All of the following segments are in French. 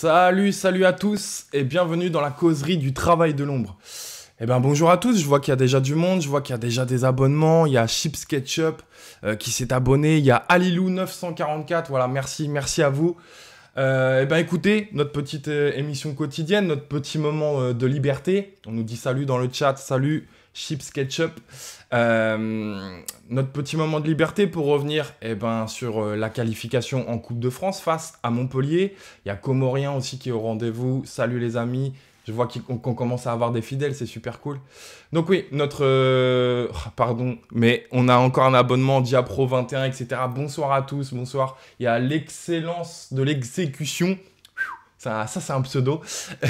Salut à tous et bienvenue dans la causerie du travail de l'ombre. Eh bien bonjour à tous, je vois qu'il y a déjà du monde, je vois qu'il y a déjà des abonnements, il y a Chips Ketchup qui s'est abonné, il y a Alilou944, voilà merci à vous. Eh bien écoutez, notre petite émission quotidienne, notre petit moment de liberté, on nous dit salut dans le chat, salut Chips Ketchup. Notre petit moment de liberté pour revenir sur la qualification en Coupe de France face à Montpellier. Il y a Comorien aussi qui est au rendez-vous. Salut les amis. Je vois qu'on commence à avoir des fidèles, c'est super cool. Donc oui, pardon, mais on a encore un abonnement Diapro 21, etc. Bonsoir à tous, bonsoir. Il y a l'excellence de l'exécution. Ça c'est un pseudo.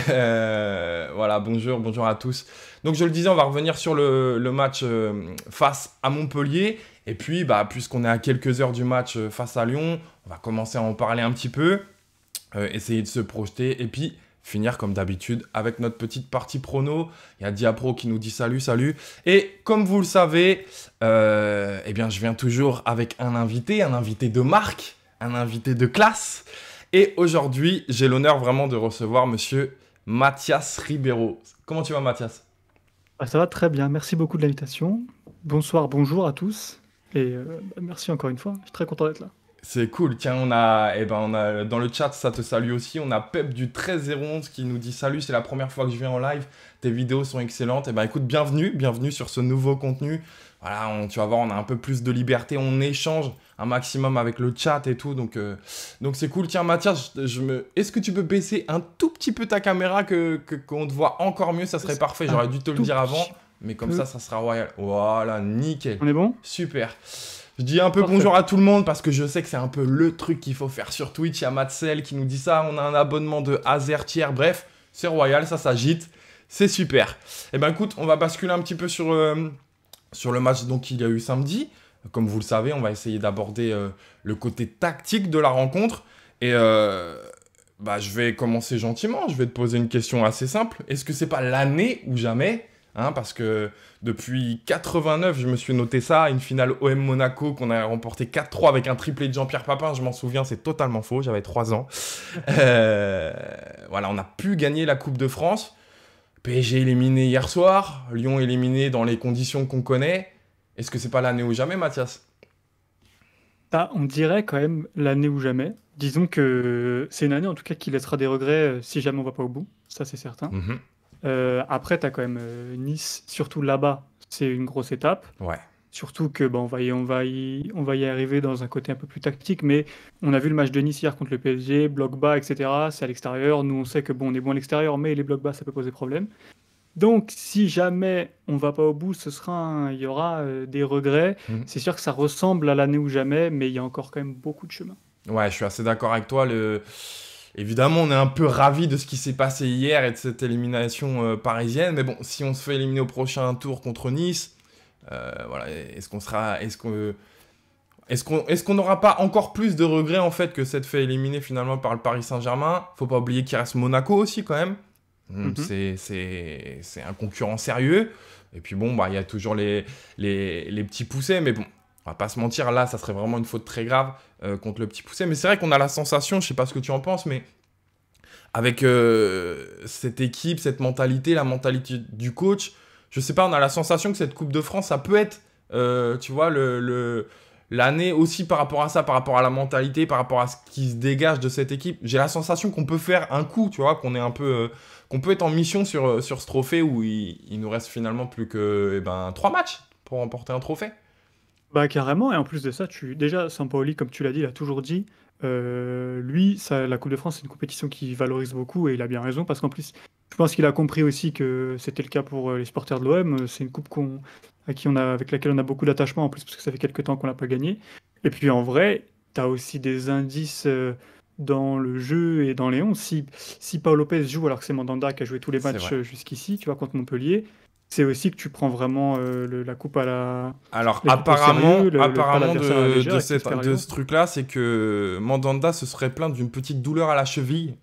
Voilà, bonjour à tous. Donc, je le disais, on va revenir sur le match face à Montpellier. Et puis, puisqu'on est à quelques heures du match face à Lyon, on va commencer à en parler un petit peu, essayer de se projeter et puis finir comme d'habitude avec notre petite partie prono. Il y a Diapro qui nous dit salut. Et comme vous le savez, je viens toujours avec un invité de marque, un invité de classe. Et aujourd'hui, j'ai l'honneur vraiment de recevoir monsieur Mathias Ribeiro. Comment tu vas, Mathias ? Ça va très bien, merci beaucoup de l'invitation. Bonsoir, bonjour à tous. Et merci encore une fois, je suis très content d'être là. C'est cool. Tiens, on a dans le chat, ça te salue aussi. On a Pep du 1301 qui nous dit salut, c'est la première fois que je viens en live. Tes vidéos sont excellentes. Écoute, bienvenue sur ce nouveau contenu. Voilà, tu vas voir, on a un peu plus de liberté. On échange un maximum avec le chat et tout. Donc c'est cool. Tiens, Mathias, est-ce que tu peux baisser un tout petit peu ta caméra qu'on te voit encore mieux? Ça serait parfait. J'aurais dû te le dire avant. Mais comme ça sera royal. Voilà, nickel. On est bon? Super. Je dis un peu bonjour à tout le monde parce que je sais que c'est un peu le truc qu'il faut faire sur Twitch. Il y a Matzel qui nous dit ça. On a un abonnement de Azertier. Bref, c'est royal, ça s'agite. C'est super. Écoute, on va basculer un petit peu sur le match qu'il y a eu samedi. Comme vous le savez, on va essayer d'aborder le côté tactique de la rencontre. Et je vais commencer gentiment. Je vais te poser une question assez simple. Est-ce que c'est pas l'année ou jamais ? Parce que depuis 89, je me suis noté ça, une finale OM Monaco qu'on a remporté 4-3 avec un triplé de Jean-Pierre Papin, je m'en souviens, c'est totalement faux, j'avais 3 ans. Voilà, on a pu gagner la Coupe de France. PSG éliminé hier soir, Lyon éliminé dans les conditions qu'on connaît. Est-ce que c'est pas l'année ou jamais, Mathias ? On dirait quand même l'année ou jamais. Disons que c'est une année en tout cas qui laissera des regrets si jamais on va pas au bout, ça c'est certain. Après, tu as quand même Nice, surtout là-bas, c'est une grosse étape. Ouais. Surtout que on va y arriver dans un côté un peu plus tactique, mais on a vu le match de Nice hier contre le PSG, bloc bas, etc. C'est à l'extérieur. Nous, on sait que on est bon à l'extérieur, mais les blocs bas, ça peut poser problème. Donc, si jamais on va pas au bout, il y aura des regrets. C'est sûr que ça ressemble à l'année ou jamais, mais il y a encore quand même beaucoup de chemin. Ouais, je suis assez d'accord avec toi. Évidemment, on est un peu ravis de ce qui s'est passé hier et de cette élimination parisienne. Mais bon, si on se fait éliminer au prochain tour contre Nice, voilà, est-ce qu'on n'aura pas encore plus de regrets en fait que s'être fait éliminer finalement par le Paris Saint-Germain ? Faut pas oublier qu'il reste Monaco aussi quand même. C'est un concurrent sérieux. Et puis il y a toujours les petits poussés, mais bon. On va pas se mentir, là, ça serait vraiment une faute très grave contre le petit poussé. Mais c'est vrai qu'on a la sensation, je sais pas ce que tu en penses, mais avec cette équipe, cette mentalité, la mentalité du coach, je sais pas, on a la sensation que cette Coupe de France, ça peut être, tu vois, l'année aussi par rapport à ça, par rapport à la mentalité, par rapport à ce qui se dégage de cette équipe. J'ai la sensation qu'on peut faire un coup, tu vois, qu'on est un peu, qu'on peut être en mission sur ce trophée où il nous reste finalement plus que 3 matchs pour remporter un trophée. Carrément, et en plus de ça, déjà, Sampaoli, comme tu l'as dit, il a toujours dit, la Coupe de France, c'est une compétition qui valorise beaucoup, et il a bien raison, parce qu'en plus, je pense qu'il a compris aussi que c'était le cas pour les supporters de l'OM. C'est une coupe avec laquelle on a beaucoup d'attachement, en plus, parce que ça fait quelques temps qu'on l'a pas gagnée. Et puis, en vrai, tu as aussi des indices dans le jeu et dans les 11. Si Paul Lopez joue, alors que c'est Mandanda qui a joué tous les matchs jusqu'ici, tu vois, contre Montpellier, c'est aussi que tu prends vraiment la coupe à la... Alors, la coupe au sérieux, apparemment pas l'adversaire à la légère, de ce truc-là, c'est que Mandanda se serait plaint d'une petite douleur à la cheville.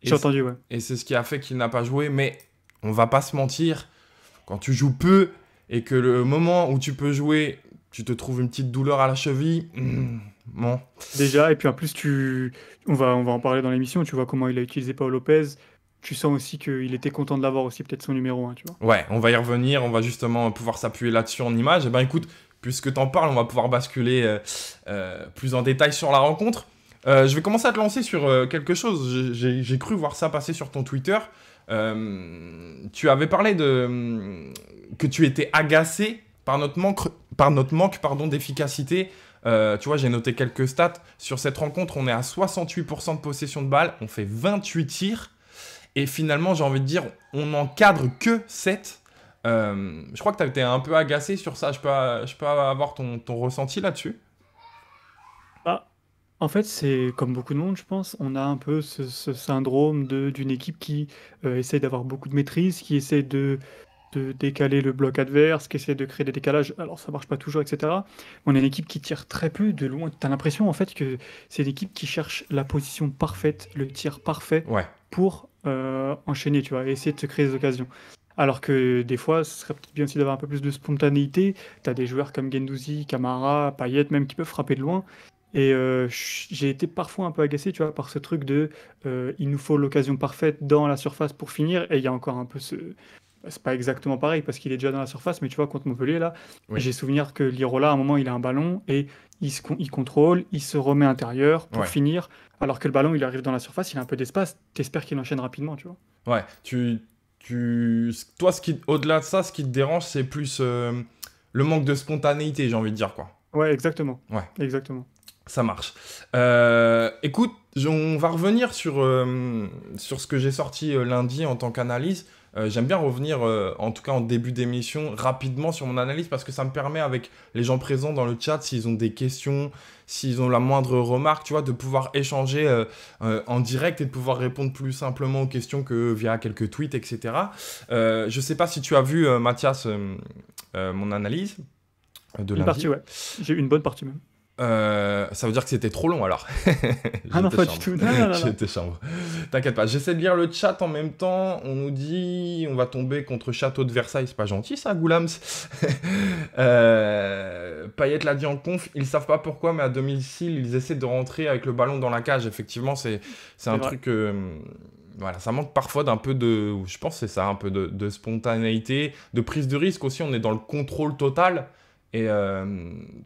J'ai entendu, ouais. Et c'est ce qui a fait qu'il n'a pas joué. Mais on va pas se mentir, quand tu joues peu et que le moment où tu peux jouer, tu te trouves une petite douleur à la cheville, Bon. Déjà, et puis en plus, on va en parler dans l'émission, tu vois comment il a utilisé Paul Lopez. Tu sens aussi qu'il était content de l'avoir aussi, peut-être son numéro 1, tu vois. Ouais, on va y revenir, on va justement pouvoir s'appuyer là-dessus en image. Et ben écoute, puisque t'en parles, on va pouvoir basculer plus en détail sur la rencontre. Je vais commencer à te lancer sur quelque chose. J'ai cru voir ça passer sur ton Twitter. Tu avais parlé que tu étais agacé par notre manque pardon, d'efficacité. Tu vois, j'ai noté quelques stats. Sur cette rencontre, on est à 68% de possession de balle. On fait 28 tirs. Et finalement, j'ai envie de dire, on n'encadre que 7. Je crois que tu as été un peu agacé sur ça. Je peux avoir ton ressenti là-dessus? Bah, en fait, c'est comme beaucoup de monde, je pense, on a un peu ce syndrome d'une équipe qui essaie d'avoir beaucoup de maîtrise, qui essaie de décaler le bloc adverse, qui essaie de créer des décalages. Alors, ça marche pas toujours, etc. On est une équipe qui tire très peu de loin. Tu as l'impression, en fait, que c'est une équipe qui cherche la position parfaite, le tir parfait Ouais, pour enchaîner, tu vois, et essayer de se créer des occasions. Alors que des fois, ce serait peut-être bien aussi d'avoir un peu plus de spontanéité. Tu as des joueurs comme Guendouzi, Camara, Payet, même qui peuvent frapper de loin. Et j'ai été parfois un peu agacé, tu vois, par ce truc de il nous faut l'occasion parfaite dans la surface pour finir. Et il y a encore un peu ce. C'est pas exactement pareil parce qu'il est déjà dans la surface, mais tu vois, contre Montpellier, là, oui, j'ai souvenir que Lirola, à un moment, il a un ballon et il contrôle, il se remet intérieur pour ouais, finir. Alors que le ballon, il arrive dans la surface, il a un peu d'espace. T'espères qu'il enchaîne rapidement, tu vois. ouais. Toi, au-delà de ça, ce qui te dérange, c'est plus le manque de spontanéité, j'ai envie de dire, quoi. Ouais, exactement. Ouais. Exactement. Ça marche. Écoute, on va revenir sur ce que j'ai sorti lundi en tant qu'analyse. J'aime bien revenir, en tout cas en début d'émission, rapidement sur mon analyse parce que ça me permet, avec les gens présents dans le chat, s'ils ont des questions, s'ils ont la moindre remarque, tu vois, de pouvoir échanger en direct et de pouvoir répondre plus simplement aux questions que via quelques tweets, etc. Je ne sais pas si tu as vu, Mathias, mon analyse de Une partie, lundi. ouais. J'ai eu une bonne partie même. Ça veut dire que c'était trop long alors. Ah non, J'étais pas du chambre. tout. Non, non, non, non. J'étais chambre. T'inquiète pas, j'essaie de lire le chat en même temps. On nous dit on va tomber contre Château de Versailles. C'est pas gentil ça, Goulams. Payet l'a dit en conf. Ils savent pas pourquoi, mais à domicile, ils essaient de rentrer avec le ballon dans la cage. Effectivement, c'est un vrai. truc. Voilà, ça manque parfois d'un peu de. Je pense que c'est ça, un peu de spontanéité, de prise de risque aussi. On est dans le contrôle total. Et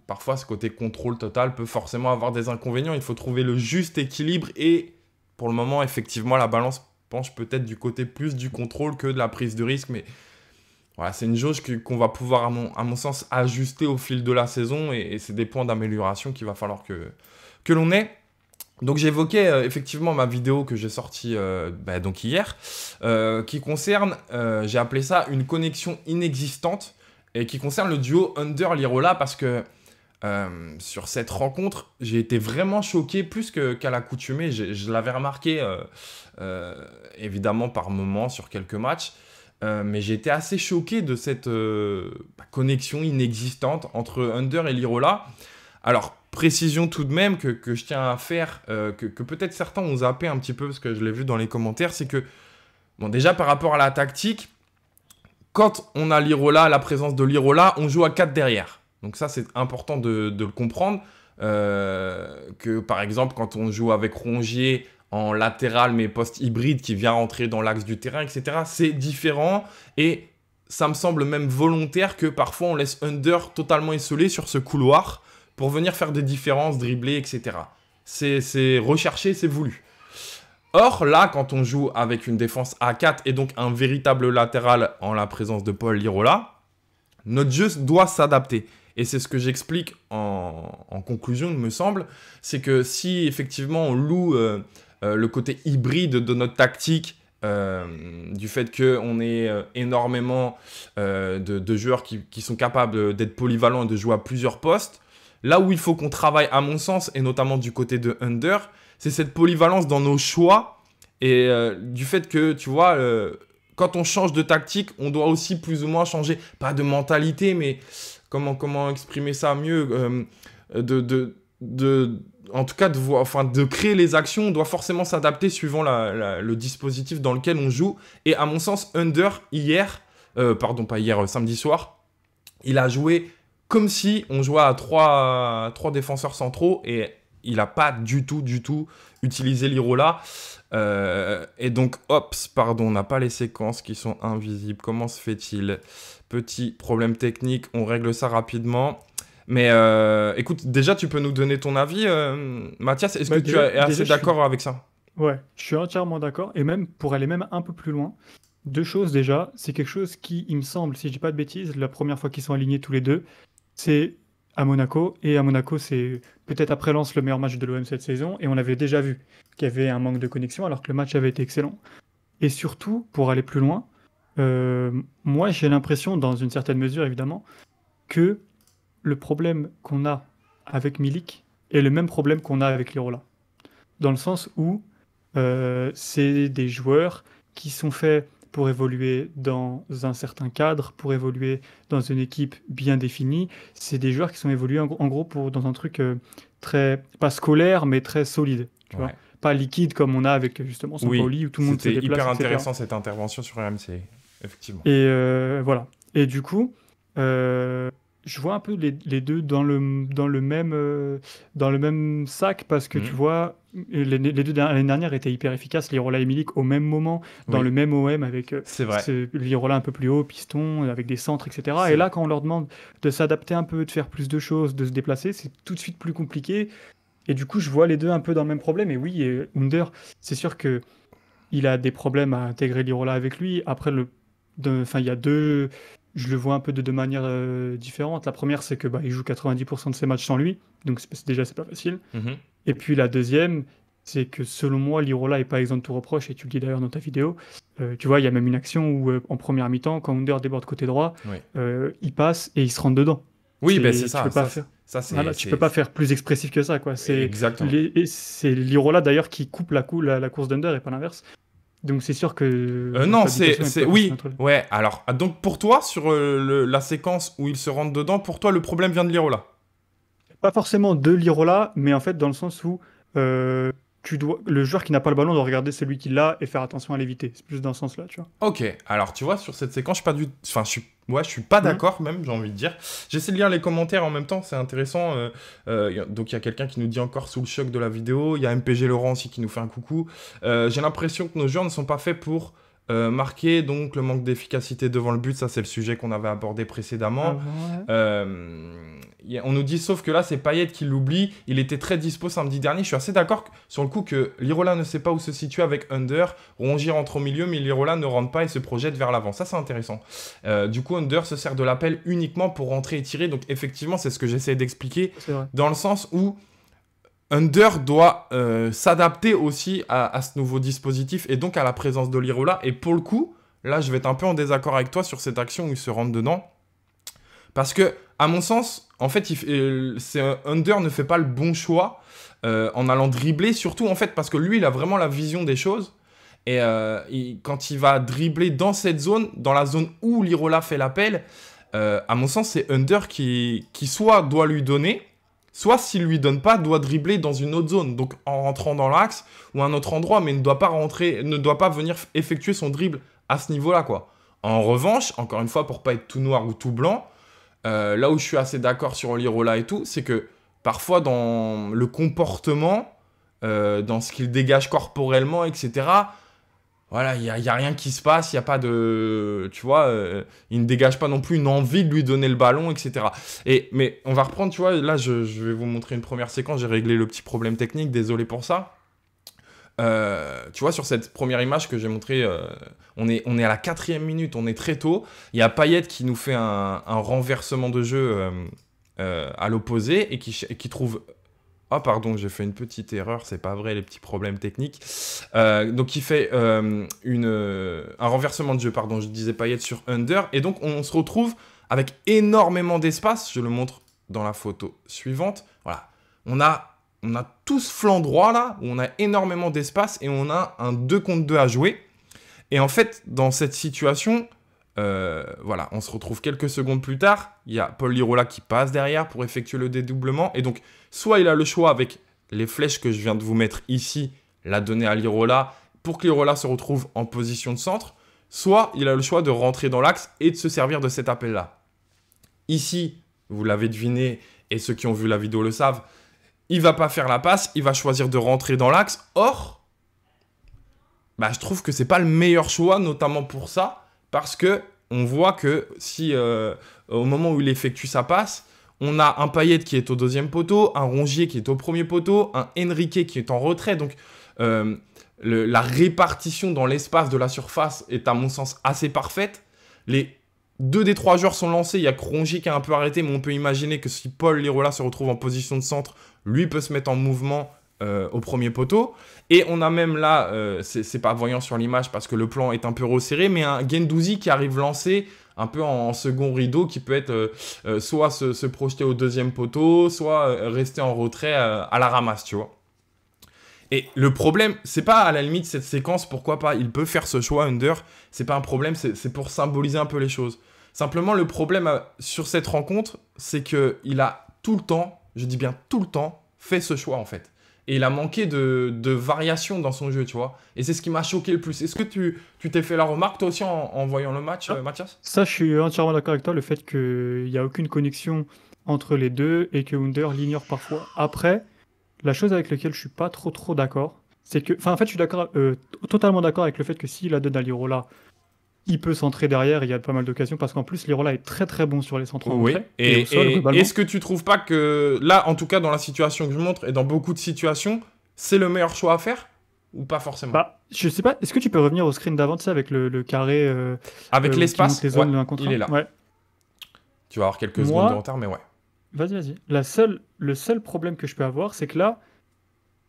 parfois, ce côté contrôle total peut forcément avoir des inconvénients. Il faut trouver le juste équilibre. Et pour le moment, effectivement, la balance penche peut-être du côté plus du contrôle que de la prise de risque. Mais voilà, c'est une jauge qu'on va pouvoir, à mon sens, ajuster au fil de la saison. Et c'est des points d'amélioration qu'il va falloir que l'on ait. Donc j'évoquais effectivement ma vidéo que j'ai sortie donc hier, qui concerne, j'ai appelé ça une connexion inexistante, et qui concerne le duo Under-Lirola parce que sur cette rencontre, j'ai été vraiment choqué plus qu'à l'accoutumée. Je l'avais remarqué évidemment par moments sur quelques matchs, mais j'ai été assez choqué de cette connexion inexistante entre Under et Lirola. Alors, précision tout de même que je tiens à faire, que peut-être certains ont zappé un petit peu parce que je l'ai vu dans les commentaires, c'est que, bon, déjà par rapport à la tactique, quand on a Lirola, la présence de Lirola, on joue à 4 derrière. Donc ça, c'est important de le comprendre. Que par exemple, quand on joue avec Rongier en latéral, mais post-hybride, qui vient rentrer dans l'axe du terrain, etc., c'est différent. Et ça me semble même volontaire que parfois on laisse Under totalement isolé sur ce couloir pour venir faire des différences, dribbler, etc. C'est recherché, c'est voulu. Or, là, quand on joue avec une défense à 4 et donc un véritable latéral en la présence de Paul Lirola, notre jeu doit s'adapter. Et c'est ce que j'explique en conclusion, il me semble. C'est que si effectivement on loue le côté hybride de notre tactique, du fait qu'on ait énormément de joueurs qui sont capables d'être polyvalents et de jouer à plusieurs postes, là où il faut qu'on travaille, à mon sens, et notamment du côté de Under, c'est cette polyvalence dans nos choix et du fait que, tu vois, quand on change de tactique, on doit aussi plus ou moins changer, pas de mentalité, mais comment exprimer ça mieux, en tout cas, de créer les actions, on doit forcément s'adapter suivant le dispositif dans lequel on joue. Et à mon sens, Under, hier, pardon, pas hier, samedi soir, il a joué comme si on jouait à trois défenseurs centraux et il n'a pas du tout utilisé Lirola. Et donc, pardon, on n'a pas les séquences qui sont invisibles. Comment se fait-il? Petit problème technique, on règle ça rapidement. Mais écoute, déjà, tu peux nous donner ton avis, Mathias? Est-ce que tu es assez d'accord avec ça? Ouais, je suis entièrement d'accord. Et même pour aller même un peu plus loin, deux choses déjà. C'est quelque chose qui, il me semble, si je dis pas de bêtises, la première fois qu'ils sont alignés tous les deux, c'est à Monaco. Et à Monaco, c'est peut-être après Lens le meilleur match de l'OM cette saison. Et on avait déjà vu qu'il y avait un manque de connexion alors que le match avait été excellent. Et surtout, pour aller plus loin, moi j'ai l'impression, dans une certaine mesure évidemment, que le problème qu'on a avec Milik est le même problème qu'on a avec Lirola. Dans le sens où c'est des joueurs qui sont faits pour évoluer dans un certain cadre, pour évoluer dans une équipe bien définie. C'est des joueurs qui sont évolués en gros dans un truc très, pas scolaire, mais très solide. Tu vois, pas liquide comme on a avec justement Sampaoli, où tout le monde se déplace, c'était hyper etc. intéressant cette intervention sur RMC, effectivement. Et voilà. Et du coup, je vois un peu les deux dans le même sac parce que tu vois, les deux l'année dernière étaient hyper efficaces, Lirola et Milik au même moment, dans le même OM avec Lirola un peu plus haut, piston, avec des centres, etc. Et là, quand on leur demande de s'adapter un peu, de faire plus de choses, de se déplacer, c'est tout de suite plus compliqué. Et du coup, je vois les deux un peu dans le même problème. Et oui, Under, c'est sûr que il a des problèmes à intégrer Lirola avec lui. Après, il y a deux. Je le vois un peu de deux manières différentes. La première, c'est que il joue 90% de ses matchs sans lui, donc déjà c'est pas facile. Et puis la deuxième, c'est que selon moi, Lirola est pas exempt de tout reproche, et tu le dis d'ailleurs dans ta vidéo. Tu vois, il y a même une action où en première mi-temps, quand Under déborde côté droit, il passe et il se rentre dedans. Oui, c'est ça. Tu peux pas faire plus expressif que ça, quoi. Exactement. C'est Lirola d'ailleurs qui coupe la course d'Under et pas l'inverse. Donc c'est sûr que... non, oui, ouais. Alors, donc pour toi, sur la séquence où il se rentre dedans, pour toi, le problème vient de Lirola? Pas forcément de Lirola, mais en fait dans le sens où le joueur qui n'a pas le ballon doit regarder celui qui l'a et faire attention à l'éviter. C'est plus dans ce sens-là, tu vois. Ok, alors tu vois, sur cette séquence, je suis pas d'accord même, j'ai envie de dire. J'essaie de lire les commentaires en même temps, c'est intéressant. Donc il y a quelqu'un qui nous dit encore sous le choc de la vidéo. Il y a MPG Laurent aussi qui nous fait un coucou. J'ai l'impression que nos joueurs ne sont pas faits pour marquer, donc le manque d'efficacité devant le but. Ça, c'est le sujet qu'on avait abordé précédemment. On nous dit, sauf que là, c'est Payet qui l'oublie. Il était très dispo samedi dernier. Je suis assez d'accord sur le coup que Lirola ne sait pas où se situer avec Under. Rongier rentre au milieu, mais Lirola ne rentre pas et se projette vers l'avant. Ça, c'est intéressant. Du coup, Under se sert de l'appel uniquement pour rentrer et tirer. Donc, effectivement, c'est ce que j'essaie d'expliquer. Dans le sens où Under doit s'adapter aussi à ce nouveau dispositif et donc à la présence de Lirola. Et pour le coup, là, je vais être un peu en désaccord avec toi sur cette action où il se rentre dedans. Parce que, à mon sens, en fait, Under ne fait pas le bon choix en allant dribbler, surtout en fait, parce que lui, il a vraiment la vision des choses. Et quand il va dribbler dans cette zone, dans la zone où Lirola fait l'appel, à mon sens, c'est Under qui soit doit lui donner, soit s'il lui donne pas, doit dribbler dans une autre zone, donc en rentrant dans l'axe ou un autre endroit, mais ne doit pas venir effectuer son dribble à ce niveau-là, quoi. En revanche, encore une fois, pour pas être tout noir ou tout blanc, là où je suis assez d'accord sur Lirola et tout, c'est que parfois dans le comportement, dans ce qu'il dégage corporellement, etc., voilà, il y a rien qui se passe, il n'y a pas de... Tu vois, il ne dégage pas non plus une envie de lui donner le ballon, etc. Mais on va reprendre, tu vois, là, je vais vous montrer une première séquence, j'ai réglé le petit problème technique, désolé pour ça. Tu vois, sur cette première image que j'ai montrée, on est à la 4e minute, on est très tôt. Il y a Payet qui nous fait un renversement de jeu à l'opposé et qui trouve... Ah pardon, j'ai fait une petite erreur, c'est pas vrai, les petits problèmes techniques. Donc il fait un renversement de jeu, pardon, je disais Payet sur Under. Et donc on se retrouve avec énormément d'espace, je le montre dans la photo suivante. Voilà, on a tout ce flanc droit là, où on a énormément d'espace et on a un 2 contre 2 à jouer. Et en fait, dans cette situation, voilà, on se retrouve quelques secondes plus tard. Il y a Paul Lirola qui passe derrière pour effectuer le dédoublement. Et donc, soit il a le choix avec les flèches que je viens de vous mettre ici, la donner à Lirola pour que Lirola se retrouve en position de centre. Soit il a le choix de rentrer dans l'axe et de se servir de cet appel-là. Ici, vous l'avez deviné, et ceux qui ont vu la vidéo le savent, il va pas faire la passe, il va choisir de rentrer dans l'axe. Or, bah, je trouve que c'est pas le meilleur choix, notamment pour ça, parce que on voit que si au moment où il effectue sa passe, on a un Payet qui est au deuxième poteau, un Rongier qui est au premier poteau, un Enrique qui est en retrait. Donc, la répartition dans l'espace de la surface est, à mon sens, assez parfaite. Les 2 des 3 joueurs sont lancés. Il y a que Rongier qui a un peu arrêté, mais on peut imaginer que si Paul Lirola se retrouve en position de centre, lui peut se mettre en mouvement au premier poteau. Et on a même là, c'est pas voyant sur l'image parce que le plan est un peu resserré, mais un Guendouzi qui arrive lancé un peu en second rideau, qui peut être soit se projeter au deuxième poteau, soit rester en retrait à la ramasse, tu vois. Et le problème, c'est pas à la limite cette séquence, pourquoi pas, il peut faire ce choix Under, c'est pas un problème, c'est pour symboliser un peu les choses. Simplement, le problème sur cette rencontre, c'est qu'il a tout le temps, je dis bien tout le temps, fait ce choix en fait. Et il a manqué de variation dans son jeu, tu vois. Et c'est ce qui m'a choqué le plus. Est-ce que tu t'es fait la remarque, toi aussi, en voyant le match, Mathias ? Ça, je suis entièrement d'accord avec toi, le fait qu'il n'y a aucune connexion entre les deux et que Under l'ignore parfois. Après, la chose avec laquelle je suis pas trop d'accord, c'est que, enfin, en fait, je suis totalement d'accord avec le fait que s'il la donne à Lirola, il peut centrer derrière, il y a pas mal d'occasions, parce qu'en plus, Lirola est très bon sur les centres en Oui, retrait, et au sol, globalement. est-ce que tu trouves pas que, là, en tout cas, dans la situation que je montre, et dans beaucoup de situations, c'est le meilleur choix à faire ? Ou pas forcément ? Bah, je sais pas, est-ce que tu peux revenir au screen d'avant, tu sais, avec le carré Avec qui l'espace, montre les zones, ouais, le 1 contre il 1? est là. Ouais. Tu vas avoir quelques Moi- secondes de retard, mais ouais. Vas-y. Le seul problème que je peux avoir, c'est que là,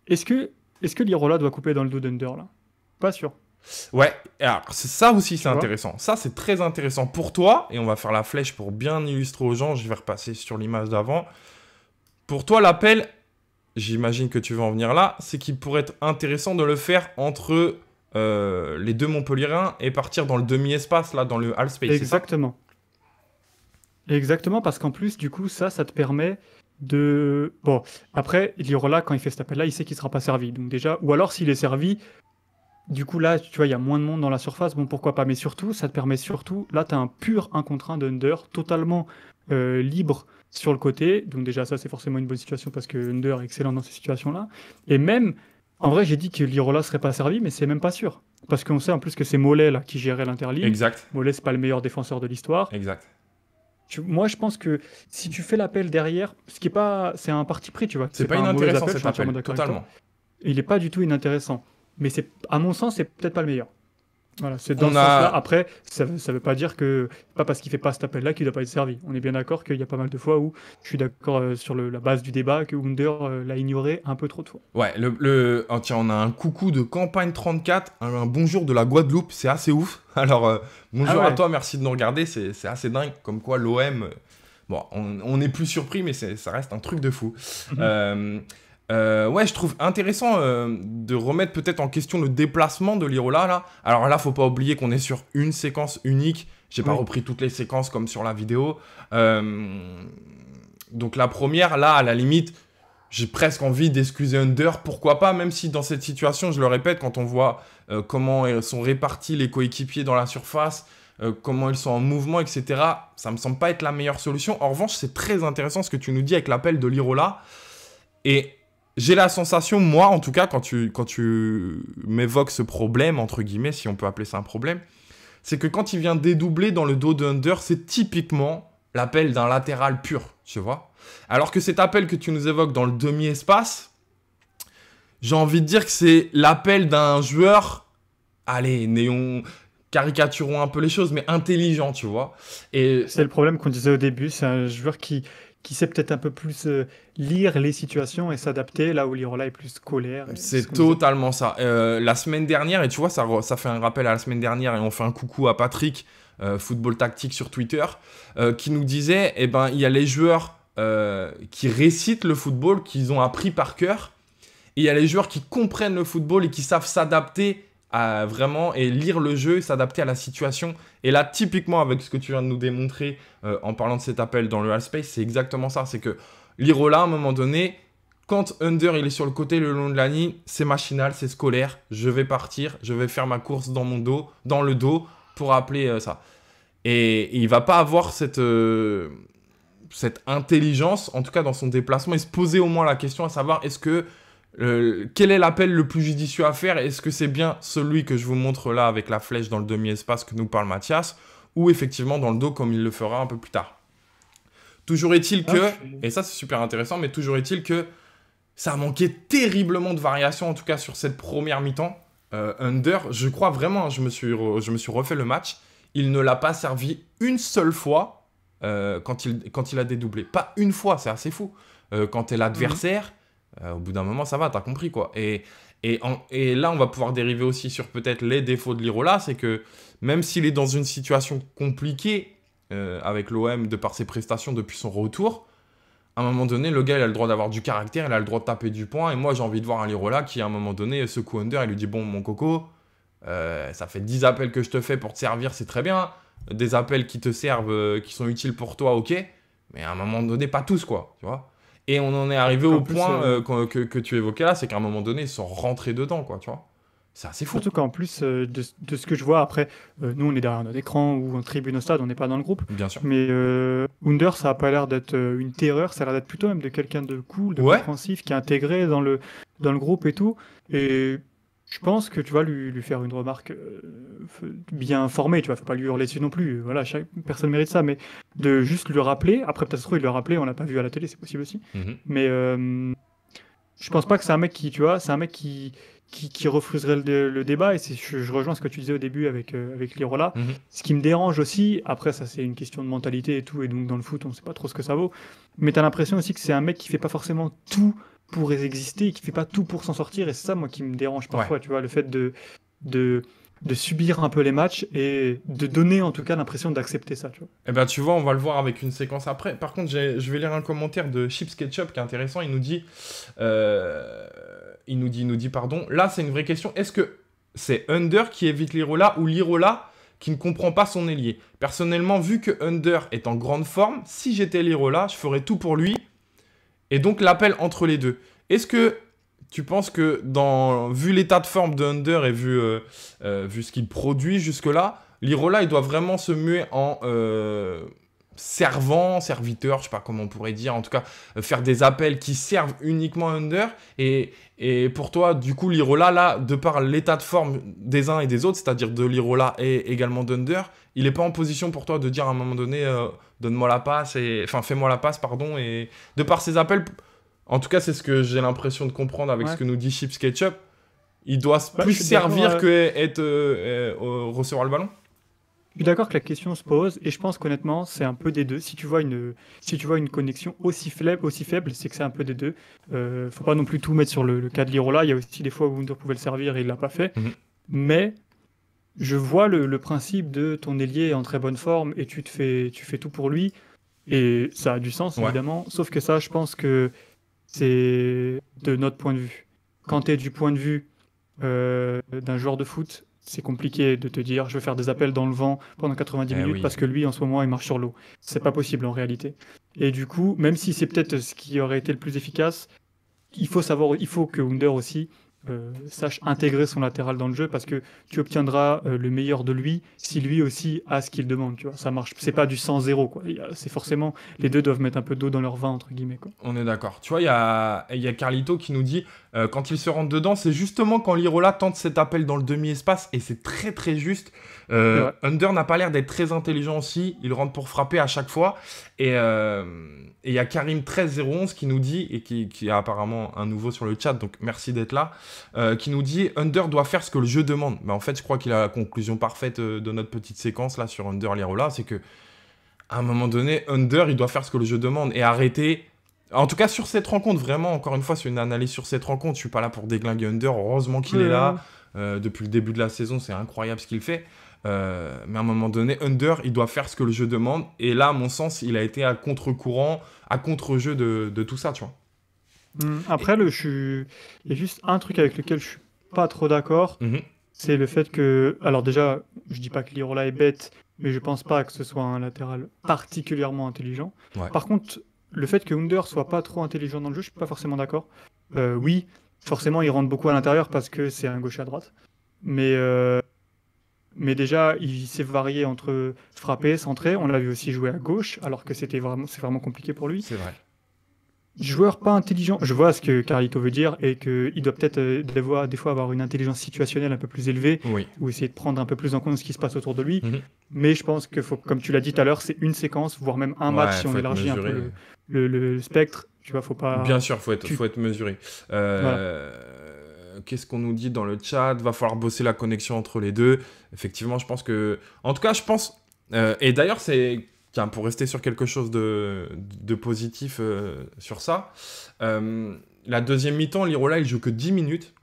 est-ce que Lirola doit couper dans le dos d'Under, là? Pas sûr. Ouais, alors ça aussi c'est vois intéressant. Ça c'est très intéressant pour toi, et on va faire la flèche pour bien illustrer aux gens, je vais repasser sur l'image d'avant. Pour toi l'appel, j'imagine que tu vas en venir là, c'est qu'il pourrait être intéressant de le faire entre les deux Montpelliérains et partir dans le demi-espace, là, dans le half space. Exactement. Exactement, parce qu'en plus, du coup, ça te permet de... Bon, après, Lirola, quand il fait cet appel-là, il sait qu'il sera pas servi. Donc déjà, ou alors s'il est servi, du coup, là, tu vois, il y a moins de monde dans la surface, bon, pourquoi pas. Mais surtout, ça te permet surtout, là, tu as un pur 1 contre 1 d'Under, totalement libre sur le côté. Donc déjà, ça, c'est forcément une bonne situation parce que Under est excellent dans ces situations-là. Et même, en vrai, j'ai dit que Lirola serait pas servi, mais c'est même pas sûr. Parce qu'on sait en plus que c'est Mollet, là, qui gérait l'interligne. Exact, Mollet, c'est pas le meilleur défenseur de l'histoire. exact. Moi, je pense que si tu fais l'appel derrière, ce qui est pas, c'est un parti pris, tu vois. C'est pas un mauvais inintéressant appel, je cet suis entièrement appel, d'accord avec toi. totalement. Il est pas du tout inintéressant. Mais c'est, à mon sens, c'est peut-être pas le meilleur. Voilà, c'est dans On ce a- sens-là. Après, ça veut pas dire que, pas parce qu'il fait pas cet appel-là qu'il doit pas être servi. On est bien d'accord qu'il y a pas mal de fois où je suis d'accord sur la base du débat que Under l'a ignoré un peu trop de fois. Ouais, oh, tiens, on a un coucou de Campagne 34, un bonjour de la Guadeloupe, c'est assez ouf. Alors, bonjour Ah ouais. à toi, merci de nous regarder, c'est assez dingue, comme quoi l'OM... Bon, on n'est plus surpris, mais ça reste un truc de fou. Ouais, je trouve intéressant de remettre peut-être en question le déplacement de Lirola, là. Alors là, faut pas oublier qu'on est sur une séquence unique. J'ai pas Oui. repris toutes les séquences comme sur la vidéo. Donc la première, là, à la limite, j'ai presque envie d'excuser Under. Pourquoi pas, même si dans cette situation, je le répète, quand on voit comment sont répartis les coéquipiers dans la surface, comment ils sont en mouvement, etc. Ça me semble pas être la meilleure solution. En revanche, c'est très intéressant ce que tu nous dis avec l'appel de Lirola. Et j'ai la sensation, moi en tout cas, quand tu m'évoques ce problème, entre guillemets, si on peut appeler ça un problème, c'est que quand il vient dédoubler dans le dos de Under, c'est typiquement l'appel d'un latéral pur, tu vois. Alors que cet appel que tu nous évoques dans le demi-espace, j'ai envie de dire que c'est l'appel d'un joueur, allez, caricaturons un peu les choses, mais intelligent, tu vois. Et C'est le problème qu'on disait au début, c'est un joueur qui sait peut-être un peu plus lire les situations et s'adapter, là où Lirola est plus scolaire. c'est totalement ça. La semaine dernière, et tu vois, ça fait un rappel à la semaine dernière, et on fait un coucou à Patrick, Football Tactique sur Twitter, qui nous disait, il y a les joueurs qui récitent le football, qu'ils ont appris par cœur, et il y a les joueurs qui comprennent le football et qui savent s'adapter vraiment et lire le jeu et s'adapter à la situation. Et là, typiquement, avec ce que tu viens de nous démontrer en parlant de cet appel dans le half space, c'est exactement ça. C'est que Lirola, à un moment donné, quand Under il est sur le côté le long de la ligne, c'est machinal, c'est scolaire. Je vais partir, je vais faire ma course dans le dos pour appeler ça. Et il va pas avoir cette intelligence, en tout cas dans son déplacement, et se poser au moins la question à savoir est-ce que quel est l'appel le plus judicieux à faire? Est-ce que c'est bien celui que je vous montre là avec la flèche dans le demi-espace que nous parle Mathias, ou effectivement dans le dos comme il le fera un peu plus tard? Toujours est-il que, et ça c'est super intéressant, mais toujours est-il que ça a manqué terriblement de variation, en tout cas sur cette première mi-temps. Under, je crois vraiment, je me suis refait le match, il ne l'a pas servi une seule fois quand il a dédoublé. Pas une fois, c'est assez fou. Quand t'es l'adversaire, au bout d'un moment, ça va, t'as compris quoi. Et là, on va pouvoir dériver aussi sur peut-être les défauts de Lirola, c'est que même s'il est dans une situation compliquée avec l'OM de par ses prestations depuis son retour, à un moment donné, le gars, il a le droit d'avoir du caractère, il a le droit de taper du poing. Et moi, j'ai envie de voir un Lirola qui, à un moment donné, secoue Under et lui dit « Bon, mon coco, ça fait 10 appels que je te fais pour te servir, c'est très bien. Des appels qui te servent, qui sont utiles pour toi, ok. Mais à un moment donné, pas tous, quoi. Tu vois ?» Et on en est arrivé au point que tu évoquais là, c'est qu'à un moment donné, ils sont rentrés dedans, quoi, tu vois. C'est assez fou. Surtout qu'en plus de ce que je vois, après, nous on est derrière notre écran ou en tribune au stade, on n'est pas dans le groupe. Bien sûr. Mais Under, ça a pas l'air d'être une terreur, ça a l'air d'être plutôt même de quelqu'un de cool, de compréhensif, qui est intégré dans le groupe et tout. Et je pense que tu vas lui faire une remarque bien formée, tu vois, faut pas lui hurler dessus non plus. Voilà, personne mérite ça, mais de juste lui rappeler. Après, peut-être trop, il le rappeler, on l'a pas vu à la télé, c'est possible aussi. Mais je pense pas que c'est un mec qui, tu vois, c'est un mec qui refuserait le débat, et je rejoins ce que tu disais au début avec Lirola. Ce qui me dérange aussi, après ça c'est une question de mentalité et tout, et donc dans le foot on sait pas trop ce que ça vaut, mais t'as l'impression aussi que c'est un mec qui fait pas forcément tout pour exister, et qui fait pas tout pour s'en sortir, et c'est ça moi qui me dérange parfois, tu vois, le fait de subir un peu les matchs, et de donner en tout cas l'impression d'accepter ça, tu vois. Eh ben tu vois, on va le voir avec une séquence après. Par contre, je vais lire un commentaire de Chips Ketchup qui est intéressant, il nous dit... pardon, là c'est une vraie question, est-ce que c'est Under qui évite Lirola ou Lirola qui ne comprend pas son ailier? Personnellement, vu que Under est en grande forme, si j'étais Lirola, je ferais tout pour lui, et donc l'appel entre les deux. Est-ce que tu penses que, vu l'état de forme de Under et vu ce qu'il produit jusque-là, Lirola il doit vraiment se muer en... serviteur, je sais pas comment on pourrait dire, en tout cas faire des appels qui servent uniquement Under, et pour toi du coup Lirola là, de par l'état de forme des uns et des autres, c'est-à-dire de Lirola et également d'Under, il est pas en position pour toi de dire à un moment donné donne-moi la passe, fais-moi la passe pardon, et de par ses appels, en tout cas c'est ce que j'ai l'impression de comprendre avec ce que nous dit Chips Ketchup, il doit plus servir que recevoir le ballon. Je suis d'accord que la question se pose, et je pense qu'honnêtement, c'est un peu des deux. Si tu vois une connexion aussi faible, c'est que c'est un peu des deux. Faut pas non plus tout mettre sur le cas de Lirola. Il y a aussi des fois où Under pouvait le servir et il l'a pas fait. Mais je vois le principe de ton ailier est en très bonne forme et tu fais tout pour lui. Et ça a du sens, évidemment. Sauf que ça, je pense que c'est de notre point de vue. Quand tu es du point de vue d'un joueur de foot, c'est compliqué de te dire je vais faire des appels dans le vent pendant 90 minutes parce que lui en ce moment il marche sur l'eau. C'est pas possible en réalité. Et du coup, même si c'est peut-être ce qui aurait été le plus efficace, il faut que Under aussi sache intégrer son latéral dans le jeu, parce que tu obtiendras le meilleur de lui si lui aussi a ce qu'il demande, tu vois. Ça marche, c'est pas du 100-0 quoi. C'est forcément, les deux doivent mettre un peu d'eau dans leur vin entre guillemets quoi. On est d'accord. Tu vois, il y a Carlito qui nous dit quand il se rentre dedans, c'est justement quand Lirola tente cet appel dans le demi-espace, et c'est très très juste. Under n'a pas l'air d'être très intelligent aussi, il rentre pour frapper à chaque fois, et il y a Karim 13011 qui nous dit, et qui est apparemment un nouveau sur le chat, donc merci d'être là, qui nous dit Under doit faire ce que le jeu demande. Mais en fait, je crois qu'il a la conclusion parfaite de notre petite séquence là sur Under Lirola, c'est que à un moment donné, Under il doit faire ce que le jeu demande et arrêter. En tout cas, sur cette rencontre, vraiment, encore une fois, c'est une analyse sur cette rencontre. Je suis pas là pour déglinguer Under, heureusement qu'il est là. Depuis le début de la saison, c'est incroyable ce qu'il fait. Mais à un moment donné, Under, il doit faire ce que le jeu demande. Et là, à mon sens, il a été à contre-courant, à contre-jeu de tout ça, tu vois. Après, il y a juste un truc avec lequel je suis pas trop d'accord. C'est le fait que... Alors déjà, je dis pas que Lirola est bête, mais je pense pas que ce soit un latéral particulièrement intelligent. Par contre, le fait que Under soit pas trop intelligent dans le jeu, je suis pas forcément d'accord. Oui, forcément, il rentre beaucoup à l'intérieur parce que c'est un gauche à droite. Mais Mais déjà, il s'est varié entre frapper, centrer. On l'a vu aussi jouer à gauche, alors que c'est vraiment compliqué pour lui. C'est vrai. Joueur pas intelligent, je vois ce que Carlito veut dire et qu'il doit peut-être des fois avoir une intelligence situationnelle un peu plus élevée Oui. ou essayer de prendre un peu plus en compte ce qui se passe autour de lui. Mhm. Mais je pense que, comme tu l'as dit tout à l'heure, c'est une séquence, voire même un match si on faut être élargit un peu mesuré. le spectre. Tu vois, faut pas. Bien sûr, faut tu- être mesuré. Voilà. Qu'est-ce qu'on nous dit dans le chat? Va falloir bosser la connexion entre les deux. Effectivement, je pense que... En tout cas, je pense... et d'ailleurs, c'est... Tiens, pour rester sur quelque chose de positif sur ça, la deuxième mi-temps, Lirola, il joue que 10 minutes.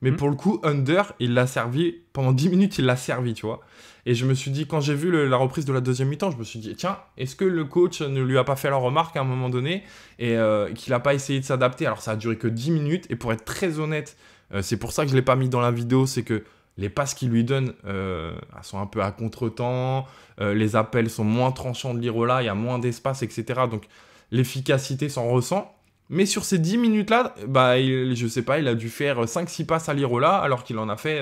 Mais pour le coup, Under, il l'a servi... Pendant 10 minutes, il l'a servi, tu vois. Et je me suis dit, quand j'ai vu la reprise de la deuxième mi-temps, je me suis dit, tiens, est-ce que le coach ne lui a pas fait la remarque à un moment donné et qu'il n'a pas essayé de s'adapter? Alors, ça a duré que 10 minutes. Et pour être très honnête, c'est pour ça que je ne l'ai pas mis dans la vidéo, c'est que les passes qu'il lui donne elles sont un peu à contre-temps. Les appels sont moins tranchants de Lirola, il y a moins d'espace, etc. Donc, l'efficacité s'en ressent. Mais sur ces 10 minutes-là, bah, je sais pas, il a dû faire 5-6 passes à Lirola alors qu'il en a fait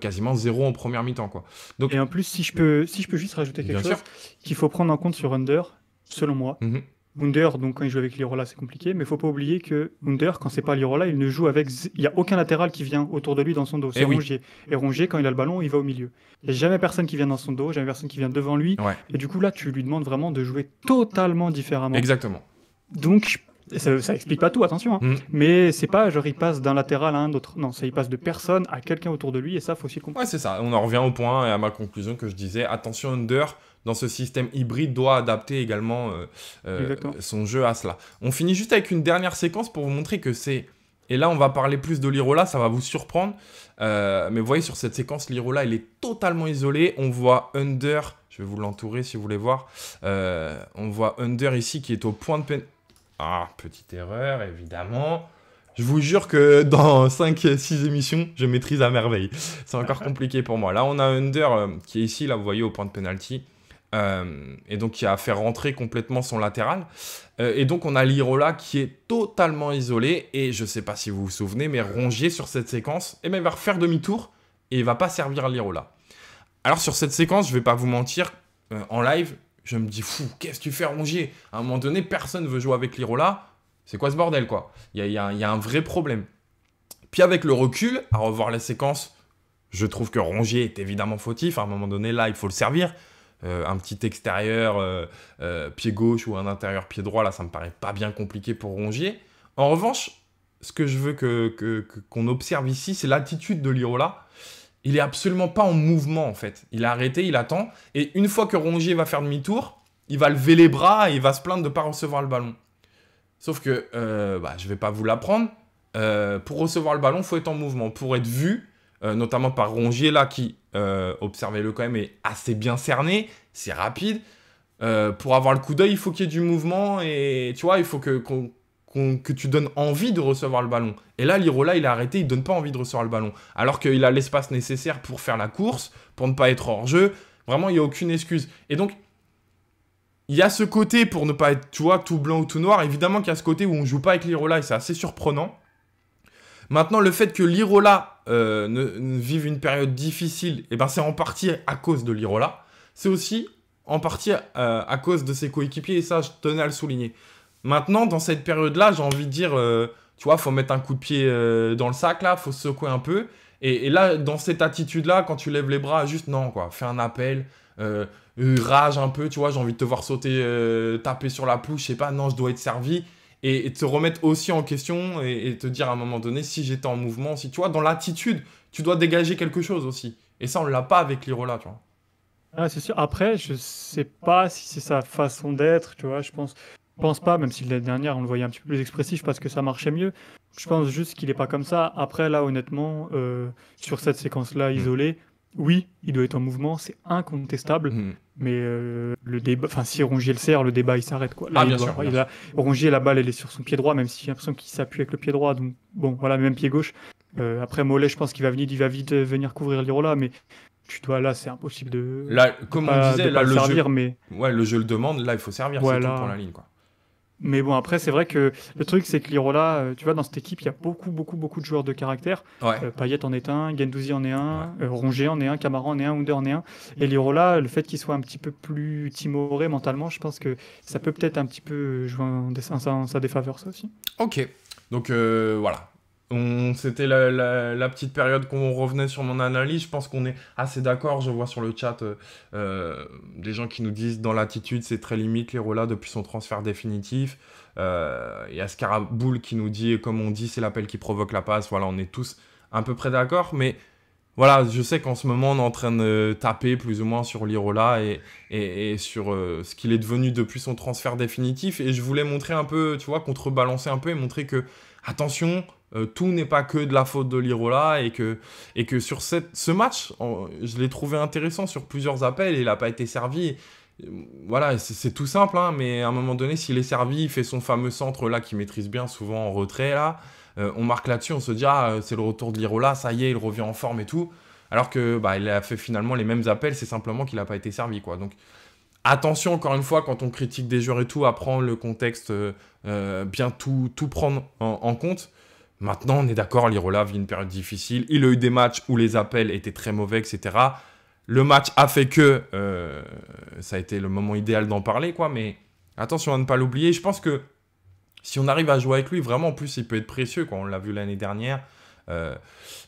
quasiment 0 en première mi-temps, quoi. Donc, Et en plus, si je peux juste rajouter quelque chose qu'il faut prendre en compte sur Under, selon moi. Under, donc quand il joue avec Lirola, c'est compliqué, mais il faut pas oublier que Under, quand c'est pas Lirola, il ne joue avec. Il n'y a aucun latéral qui vient autour de lui dans son dos. C'est Rongier. Et Rongier, quand il a le ballon, il va au milieu. Il n'y a jamais personne qui vient dans son dos, jamais personne qui vient devant lui. Ouais. Et du coup, là, tu lui demandes vraiment de jouer totalement différemment. Exactement. Donc, ça explique pas tout, attention. Hein. Mais c'est pas genre il passe d'un latéral à un autre. Non, ça il passe de personne à quelqu'un autour de lui et ça, faut aussi le comprendre. Ouais, c'est ça. On en revient au point et à ma conclusion que je disais. Attention, Under, dans ce système hybride, doit adapter également son jeu à cela. On finit juste avec une dernière séquence pour vous montrer que c'est... Et là, on va parler plus de Lirola, ça va vous surprendre. Mais vous voyez, sur cette séquence, Lirola, il est totalement isolé. On voit Under, je vais vous l'entourer si vous voulez voir. On voit Under ici qui est au point de peine... Ah, petite erreur, évidemment. Je vous jure que dans 5-6 émissions, je maîtrise à merveille. C'est encore compliqué pour moi. Là, on a Under qui est ici, là, vous voyez, au point de penalty. Et donc, qui a fait rentrer complètement son latéral. Et donc, on a Lirola qui est totalement isolé. Et je ne sais pas si vous vous souvenez, mais Rongier, sur cette séquence, eh ben, il va refaire demi-tour et il ne va pas servir Lirola. Alors, sur cette séquence, je ne vais pas vous mentir, en live... Je me dis, fou, qu'est-ce que tu fais, Rongier? À un moment donné, personne ne veut jouer avec Lirola. C'est quoi ce bordel, quoi? Il y a un vrai problème. Puis avec le recul, à revoir les séquences, je trouve que Rongier est évidemment fautif. À un moment donné, là, il faut le servir. Un petit extérieur pied gauche ou un intérieur pied droit, là, ça me paraît pas bien compliqué pour Rongier. En revanche, ce que je veux qu'on observe ici, c'est l'attitude de Lirola. Il est absolument pas en mouvement, en fait. Il a arrêté, il attend. Et une fois que Rongier va faire demi-tour, il va lever les bras et il va se plaindre de ne pas recevoir le ballon. Sauf que, je vais pas vous l'apprendre. Pour recevoir le ballon, il faut être en mouvement. Pour être vu, notamment par Rongier, là, qui, observez-le quand même, est assez bien cerné. C'est rapide. Pour avoir le coup d'œil, il faut qu'il y ait du mouvement. Et tu vois, il faut que tu donnes envie de recevoir le ballon. Et là, Lirola, il a arrêté, il donne pas envie de recevoir le ballon. Alors qu'il a l'espace nécessaire pour faire la course, pour ne pas être hors jeu. Vraiment, il n'y a aucune excuse. Et donc, il y a ce côté pour ne pas être, tu vois, tout blanc ou tout noir. Évidemment qu'il y a ce côté où on ne joue pas avec Lirola et c'est assez surprenant. Maintenant, le fait que Lirola ne vive une période difficile, eh ben, c'est en partie à cause de Lirola. C'est aussi en partie à cause de ses coéquipiers et ça, je tenais à le souligner. Maintenant, dans cette période-là, j'ai envie de dire, tu vois, il faut mettre un coup de pied dans le sac, là, il faut se secouer un peu. Et là, dans cette attitude-là, quand tu lèves les bras, juste non, quoi. Fais un appel, rage un peu, tu vois, j'ai envie de te voir sauter, taper sur la pelouse, je sais pas, non, je dois être servi. Et te remettre aussi en question et te dire à un moment donné, si j'étais en mouvement, si tu vois, dans l'attitude, tu dois dégager quelque chose aussi. Et ça, on ne l'a pas avec Lirola, tu vois. Ah, c'est sûr. Après, je sais pas si c'est sa façon d'être, tu vois, je pense pas, même si l'année dernière on le voyait un petit peu plus expressif parce que ça marchait mieux. Je pense juste qu'il est pas comme ça. Après, là, honnêtement, sur cette séquence-là isolée, oui, il doit être en mouvement, c'est incontestable. Mais le débat, enfin, si Rongier le sert, le débat il s'arrête, quoi. Là, bien sûr. Rongier, la balle, elle est sur son pied droit, même si j'ai l'impression qu'il s'appuie avec le pied droit. Donc, bon, voilà, même pied gauche. Après, Mollet, je pense qu'il va vite venir couvrir Lirola, mais tu dois, là, c'est impossible de. Là, comme on disait, là, le le servir, jeu. mais. Ouais, le jeu le demande, là, il faut servir, c'est tout pour la ligne, quoi. Mais bon, après, c'est vrai que le truc, c'est que Lirola, tu vois, dans cette équipe, il y a beaucoup de joueurs de caractère. Ouais, Payet en est un, Guendouzi en est ouais. un, Rongier en est un, Camara en est un, Under en est un. Et Lirola, le fait qu'il soit un petit peu plus timoré mentalement, je pense que ça peut peut-être un petit peu jouer en sa défaveur, ça aussi. Ok, donc voilà. C'était la petite période qu'on revenait sur mon analyse. Je pense qu'on est assez d'accord. Je vois sur le chat des gens qui nous disent dans l'attitude, c'est très limite Lirola depuis son transfert définitif. Il y a Scaraboule qui nous dit, comme on dit, c'est l'appel qui provoque la passe. Voilà, on est tous à peu près d'accord. Mais voilà, je sais qu'en ce moment, on est en train de taper plus ou moins sur Lirola et sur ce qu'il est devenu depuis son transfert définitif. Et je voulais montrer un peu, tu vois, contrebalancer un peu et montrer que, attention, tout n'est pas que de la faute de Lirola et que sur ce match, je l'ai trouvé intéressant sur plusieurs appels et il n'a pas été servi. Voilà, c'est tout simple, hein, mais à un moment donné, s'il est servi, il fait son fameux centre là qu'il maîtrise bien, souvent en retrait là. On marque là-dessus, on se dit c'est le retour de Lirola, ça y est, il revient en forme et tout. Alors que il a fait finalement les mêmes appels, c'est simplement qu'il n'a pas été servi quoi. Donc attention encore une fois quand on critique des joueurs et tout, à prendre le contexte, bien tout prendre en compte. Maintenant, on est d'accord, Lirola vit une période difficile. Il a eu des matchs où les appels étaient très mauvais, etc. Le match a fait que ça a été le moment idéal d'en parler, quoi. Mais attention à ne pas l'oublier. Je pense que si on arrive à jouer avec lui, vraiment, en plus, il peut être précieux, quoi. On l'a vu l'année dernière. Euh,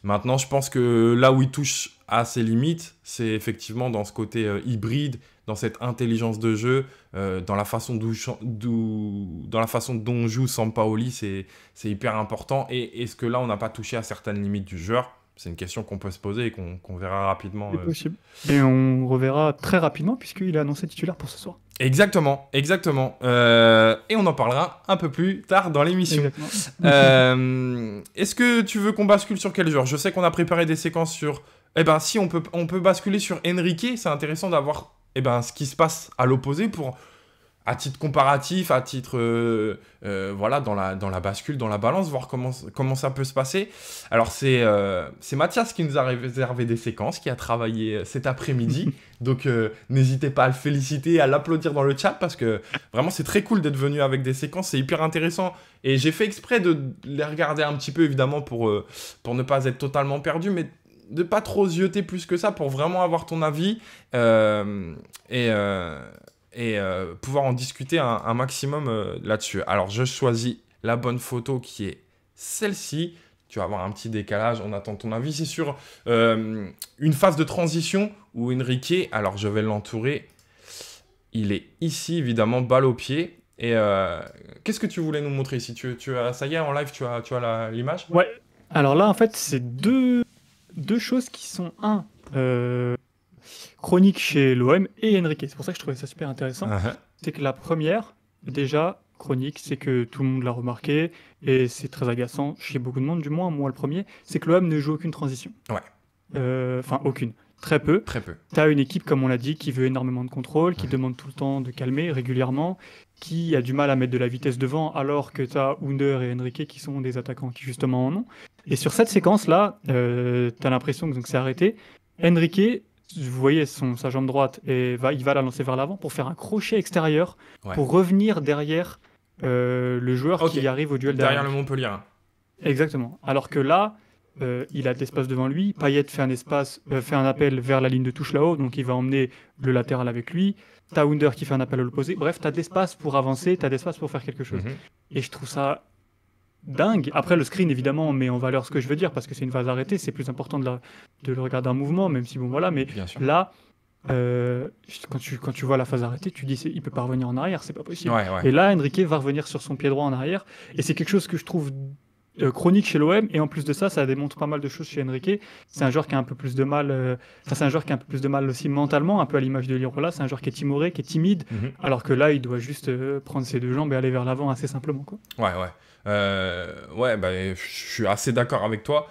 Maintenant, je pense que là où il touche à ses limites, c'est effectivement dans ce côté hybride, dans cette intelligence de jeu, dans la façon dans la façon dont joue Sampaoli, c'est hyper important. Et est-ce que là, on n'a pas touché à certaines limites du joueur? C'est une question qu'on peut se poser et qu'on verra rapidement. C'est possible. Et on reverra très rapidement, puisqu'il est annoncé titulaire pour ce soir. Exactement, exactement. Et on en parlera un peu plus tard dans l'émission. Exactement. Est-ce que tu veux qu'on bascule sur quel joueur? Je sais qu'on a préparé des séquences sur... Eh ben, si, on peut basculer sur Enrique. C'est intéressant d'avoir ce qui se passe à l'opposé pour... À titre comparatif, à titre voilà, dans la bascule, dans la balance, voir comment ça peut se passer. Alors, c'est Mathias qui nous a réservé des séquences, qui a travaillé cet après-midi. Donc, n'hésitez pas à le féliciter, à l'applaudir dans le chat, parce que vraiment, c'est très cool d'être venu avec des séquences, c'est hyper intéressant. Et j'ai fait exprès de les regarder un petit peu, évidemment, pour ne pas être totalement perdu, mais de pas trop zioter plus que ça, pour vraiment avoir ton avis. Et pouvoir en discuter un maximum là-dessus. Alors, je choisis la bonne photo qui est celle-ci. Tu vas avoir un petit décalage, on attend ton avis. C'est sur une phase de transition où Enrique, alors je vais l'entourer, il est ici, évidemment, balle au pied. Et qu'est-ce que tu voulais nous montrer ici? Ça y est, en live, tu as l'image? Ouais. Alors là, en fait, c'est deux choses qui sont chronique chez l'OM et Enrique. C'est pour ça que je trouvais ça super intéressant. C'est que la première, déjà, chronique, c'est que tout le monde l'a remarqué, et c'est très agaçant chez beaucoup de monde, du moins, moi le premier, c'est que l'OM ne joue aucune transition. Ouais. Enfin, aucune. Très peu. Très peu. Tu as une équipe, comme on l'a dit, qui veut énormément de contrôle, qui demande tout le temps de calmer régulièrement, qui a du mal à mettre de la vitesse devant, alors que tu as Under et Enrique qui sont des attaquants qui justement en ont. Et sur cette séquence-là, tu as l'impression que c'est arrêté. Enrique, vous voyez sa jambe droite, et il va la lancer vers l'avant pour faire un crochet extérieur, pour revenir derrière le joueur qui arrive au duel derrière le Montpellier. Exactement. Alors que là, il a de l'espace devant lui. Payet fait un appel vers la ligne de touche là-haut, donc il va emmener le latéral avec lui. T'as Under qui fait un appel à l'opposé. Bref, t'as de l'espace pour avancer, t'as de l'espace pour faire quelque chose. Et je trouve ça dingue. Après, le screen, évidemment, met en valeur ce que je veux dire, parce que c'est une phase arrêtée, c'est plus important de le regarder en mouvement, même si, bon, voilà. Mais là, quand tu vois la phase arrêtée, tu dis il peut pas revenir en arrière, c'est pas possible. Et là, Enrique va revenir sur son pied droit en arrière, et c'est quelque chose que je trouve chronique chez l'OM, et en plus de ça, ça démontre pas mal de choses chez Enrique. C'est un joueur qui a un peu plus de mal, c'est un joueur qui a un peu plus de mal aussi mentalement, un peu à l'image de Lirola. C'est un joueur qui est timoré, qui est timide, alors que là, il doit juste prendre ses deux jambes et aller vers l'avant assez simplement, quoi. Je suis assez d'accord avec toi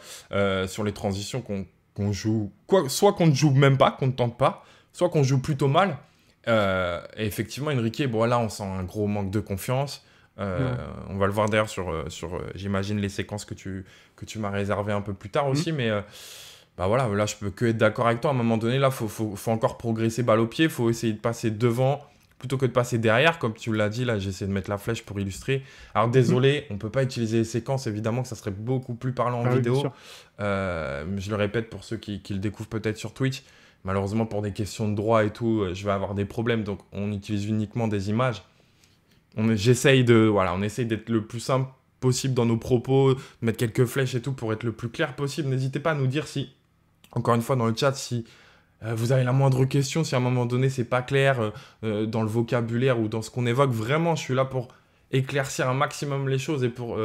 sur les transitions qu'on joue, soit qu'on ne joue même pas, qu'on ne tente pas, soit qu'on joue plutôt mal. Et effectivement, Enrique, bon là, on sent un gros manque de confiance. On va le voir d'ailleurs sur j'imagine, les séquences que tu m'as réservées un peu plus tard aussi, mais voilà, là je peux que être d'accord avec toi. À un moment donné, là faut encore progresser balle au pied, faut essayer de passer devant plutôt que de passer derrière, comme tu l'as dit, là, j'essaie de mettre la flèche pour illustrer. Alors, désolé, on ne peut pas utiliser les séquences, évidemment que ça serait beaucoup plus parlant en Ah oui, bien vidéo. sûr. Je le répète pour ceux qui le découvrent peut-être sur Twitch. Malheureusement, pour des questions de droit et tout, je vais avoir des problèmes, donc on utilise uniquement des images. On essaye d'être le plus simple possible dans nos propos, de mettre quelques flèches et tout pour être le plus clair possible. N'hésitez pas à nous dire si, encore une fois dans le chat, si vous avez la moindre question, si à un moment donné c'est pas clair dans le vocabulaire ou dans ce qu'on évoque. Vraiment, je suis là pour éclaircir un maximum les choses et pour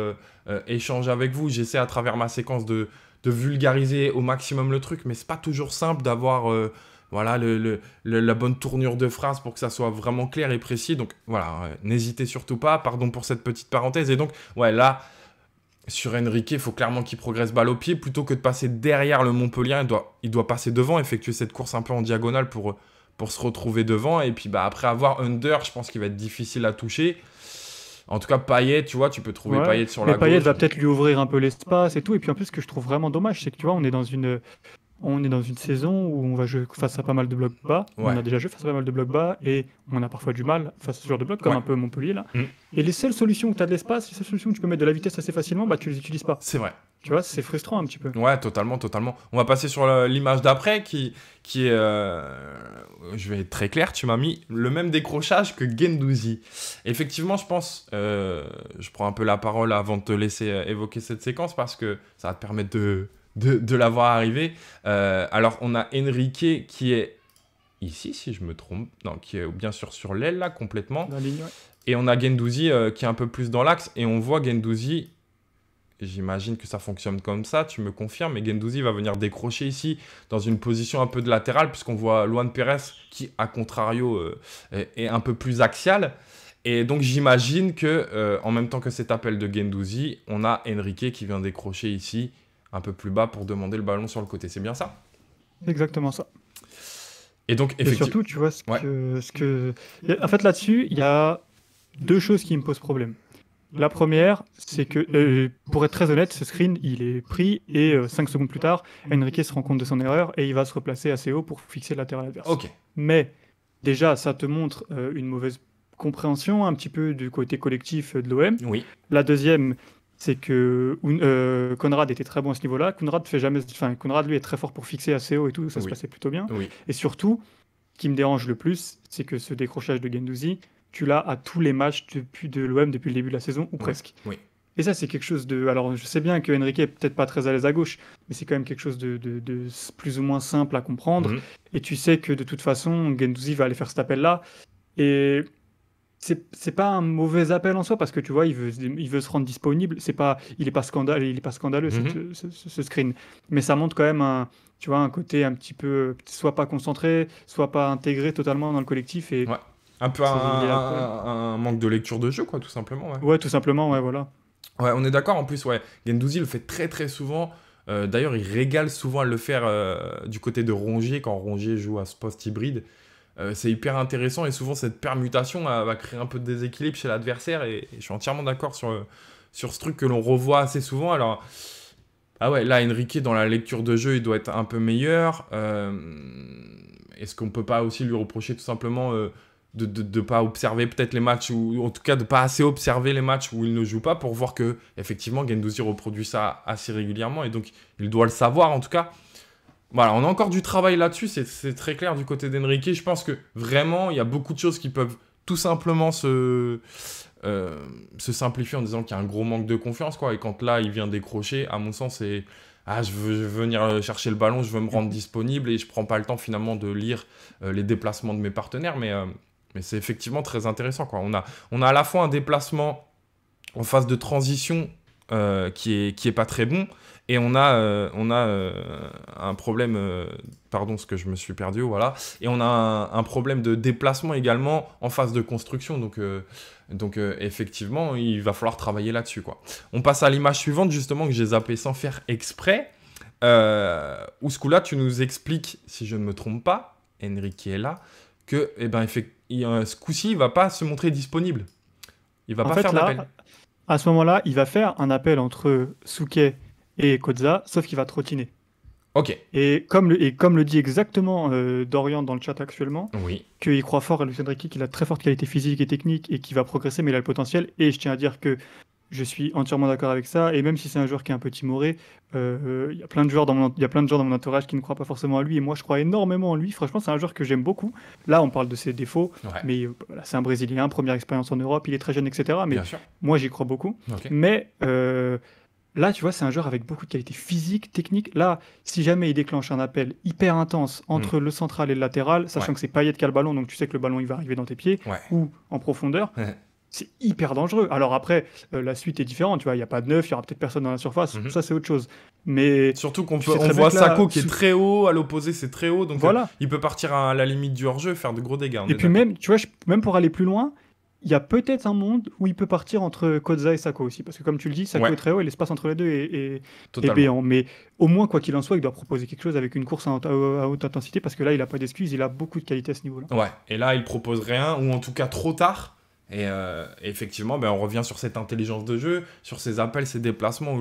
échanger avec vous. J'essaie à travers ma séquence de vulgariser au maximum le truc, mais c'est pas toujours simple d'avoir voilà, la bonne tournure de phrase pour que ça soit vraiment clair et précis. Donc voilà, n'hésitez surtout pas. Pardon pour cette petite parenthèse. Et donc, ouais, là, sur Enrique, il faut clairement qu'il progresse balle au pied. Plutôt que de passer derrière le Montpellier, il doit passer devant, effectuer cette course un peu en diagonale pour se retrouver devant. Et puis bah, après avoir under, je pense qu'il va être difficile à toucher. En tout cas, Payet, tu vois, tu peux trouver Payet sur la Mais Payet gauche. va peut-être lui ouvrir un peu l'espace et tout. Et puis en plus, ce que je trouve vraiment dommage, c'est que tu vois, on est dans une saison où on va jouer face à pas mal de blocs bas. Ouais. On a déjà joué face à pas mal de blocs bas et on a parfois du mal face à ce genre de blocs, comme Ouais. un peu Montpellier là. Mm. Et les seules solutions où tu as de l'espace, les seules solutions où tu peux mettre de la vitesse assez facilement, bah tu les utilises pas. C'est vrai. Tu vois, c'est frustrant un petit peu. Ouais, totalement. On va passer sur l'image d'après qui est, je vais être très clair, tu m'as mis le même décrochage que Guendouzi. Effectivement, je pense, je prends un peu la parole avant de te laisser évoquer cette séquence parce que ça va te permettre de la voir arriver. Alors, on a Enrique qui est ici, si je me trompe, non, qui est bien sûr sur l'aile là, complètement. La ligne, ouais. Et on a Guendouzi qui est un peu plus dans l'axe et on voit Guendouzi. J'imagine que ça fonctionne comme ça, tu me confirmes, mais Guendouzi va venir décrocher ici dans une position un peu de latérale, puisqu'on voit Luan Pérez qui, à contrario, est un peu plus axial. Et donc j'imagine que en même temps que cet appel de Guendouzi, on a Enrique qui vient décrocher ici un peu plus bas pour demander le ballon sur le côté. C'est bien ça? Exactement ça. Et donc Et effectivement. surtout, tu vois, Ouais. en fait, là-dessus, il y a deux choses qui me posent problème. La première, c'est que, pour être très honnête, ce screen, il est pris et 5 secondes plus tard, Enrique se rend compte de son erreur et il va se replacer assez haut pour fixer le latéral adverse. Ok. Mais déjà, ça te montre une mauvaise compréhension un petit peu du côté collectif de l'OM. Oui. La deuxième, c'est que Konrad était très bon à ce niveau-là. Konrad, lui, est très fort pour fixer assez haut et tout, ça se Oui. passait plutôt bien. Oui. Et surtout, ce qui me dérange le plus, c'est que ce décrochage de Guendouzi, tu l'as à tous les matchs de l'OM depuis le début de la saison, ou presque. Oui. Et ça, c'est quelque chose de... Alors, je sais bien que Enrique est peut-être pas très à l'aise à gauche, mais c'est quand même quelque chose de plus ou moins simple à comprendre. Mhm. Et tu sais que de toute façon, Guendouzi va aller faire cet appel-là. Et c'est pas un mauvais appel en soi, parce que tu vois, il veut se rendre disponible. Il est pas scandaleux, Mhm. ce screen. Mais ça montre quand même un côté un petit peu, soit pas concentré, soit pas intégré totalement dans le collectif. Et Ouais. Un peu il y a un manque de lecture de jeu, quoi, tout simplement. Ouais. ouais, tout simplement, ouais, voilà. Ouais, on est d'accord. En plus, ouais, Guendouzi le fait très très souvent. D'ailleurs, il régale souvent à le faire du côté de Rongier quand Rongier joue à ce poste hybride. C'est hyper intéressant et souvent cette permutation va créer un peu de déséquilibre chez l'adversaire et je suis entièrement d'accord sur ce truc que l'on revoit assez souvent. Alors, ah ouais, là, Enrique, dans la lecture de jeu, il doit être un peu meilleur. Est-ce qu'on peut pas aussi lui reprocher tout simplement de ne pas observer peut-être les matchs, ou en tout cas de pas assez observer les matchs où il ne joue pas pour voir que effectivement Guendouzi reproduit ça assez régulièrement et donc il doit le savoir en tout cas. Voilà, on a encore du travail là-dessus, c'est très clair du côté d'Enrique. Je pense que vraiment il y a beaucoup de choses qui peuvent tout simplement se simplifier en disant qu'il y a un gros manque de confiance, quoi. Et quand là il vient décrocher, à mon sens c'est je veux venir chercher le ballon, je veux me rendre disponible et je prends pas le temps finalement de lire les déplacements de mes partenaires, mais c'est effectivement très intéressant, quoi. On a à la fois un déplacement en phase de transition qui est pas très bon, et on a un problème, pardon, ce que je me suis perdu, voilà, et on a un problème de déplacement également en phase de construction, donc effectivement, il va falloir travailler là-dessus, quoi. On passe à l'image suivante, justement, que j'ai zappé sans faire exprès. Ouskoula, tu nous expliques, si je ne me trompe pas, Enrique est là, que ce coup-ci, il ne va pas se montrer disponible. Il ne va En pas fait, faire là, d'appel. à ce moment-là, il va faire un appel entre Souquet et Koza, sauf qu'il va trottiner. Ok. Et comme le dit exactement Dorian dans le chat actuellement, Oui. qu'il croit fort à Luis Enrique, qu'il a très forte qualité physique et technique et qu'il va progresser, mais il a le potentiel. Et je tiens à dire que je suis entièrement d'accord avec ça. Et même si c'est un joueur qui est un peu timoré, il y a plein de joueurs il y a plein de gens dans mon entourage qui ne croient pas forcément à lui. Et moi, je crois énormément en lui. Franchement, c'est un joueur que j'aime beaucoup. Là, on parle de ses défauts, Ouais. mais voilà, c'est un Brésilien, première expérience en Europe, il est très jeune, etc. Mais Bien sûr. moi, j'y crois beaucoup. Ok. Mais là, tu vois, c'est un joueur avec beaucoup de qualité physique, technique. Là, si jamais il déclenche un appel hyper intense Hmm. entre le central et le latéral, sachant Ouais. que c'est Payet qui a le ballon, donc tu sais que le ballon il va arriver dans tes pieds Ouais. ou en profondeur, c'est hyper dangereux. Alors après, la suite est différente, tu vois, il n'y a pas de neuf, il y aura peut-être personne dans la surface, Mhm. ça c'est autre chose. Mais Surtout qu'on tu sais on très bien voit que là, Sakho qui est très haut, à l'opposé c'est très haut, donc voilà. il peut partir à la limite du hors-jeu, faire de gros dégâts, on Et est puis d'accord. même, tu vois, même pour aller plus loin, il y a peut-être un monde où il peut partir entre Kodza et Sakho aussi. Parce que comme tu le dis, Sakho Ouais, est très haut et l'espace entre les deux est totalement. béant. Mais au moins, quoi qu'il en soit, il doit proposer quelque chose avec une course à haute intensité parce que là, il n'a pas d'excuses, il a beaucoup de qualité à ce niveau-là. Ouais, et là il propose rien, ou en tout cas trop tard. Et effectivement, ben, on revient sur cette intelligence de jeu, sur ses appels, ses déplacements où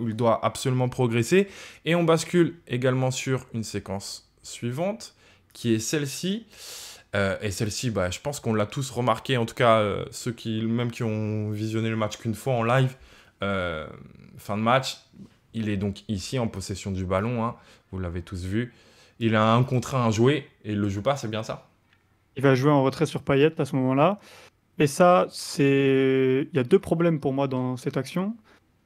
il doit absolument progresser. Et on bascule également sur une séquence suivante, qui est celle-ci. Et celle-ci, bah, je pense qu'on l'a tous remarqué, en tout cas ceux qui ont visionné le match qu'une fois en live. Fin de match, il est donc ici en possession du ballon, hein, vous l'avez tous vu. Il a un contre un à jouer et il le joue pas, c'est bien ça? Il va jouer en retrait sur Payet à ce moment-là. Et ça, il y a deux problèmes pour moi dans cette action.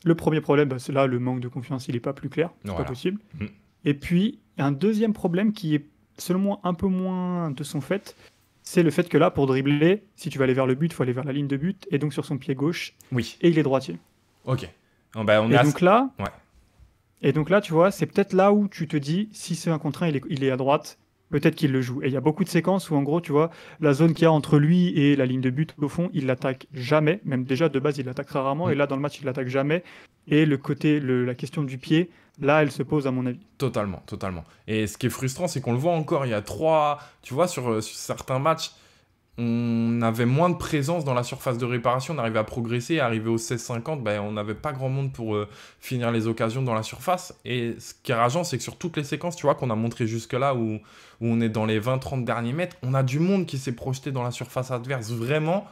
Le premier problème, bah, c'est là, le manque de confiance, il n'est pas plus clair, c'est pas Voilà. possible. Mhm. Et puis, il y a un deuxième problème qui est, selon moi, un peu moins de son fait. C'est le fait que là, pour dribbler, si tu veux aller vers le but, il faut aller vers la ligne de but, et donc sur son pied gauche, Oui, et il est droitier. ok. Bon, bah, on est Et à... donc là, Ouais. et donc là, tu vois, c'est peut-être là où tu te dis, si c'est un contre un, il est à droite, peut-être qu'il le joue. Et il y a beaucoup de séquences où, en gros, tu vois, la zone qu'il y a entre lui et la ligne de but, au fond, il l'attaque jamais. Même déjà, de base, il l'attaque très rarement. Mm. Et là, dans le match, il l'attaque jamais. Et la question du pied, là, elle se pose, à mon avis. Totalement, totalement. Et ce qui est frustrant, c'est qu'on le voit encore, il y a trois... Tu vois, sur certains matchs, on avait moins de présence dans la surface de réparation, on arrivait à progresser, arrivé au 16-50, ben, on n'avait pas grand monde pour finir les occasions dans la surface. Et ce qui est rageant, c'est que sur toutes les séquences, tu vois, qu'on a montré jusque-là, où on est dans les 20-30 derniers mètres, on a du monde qui s'est projeté dans la surface adverse, vraiment,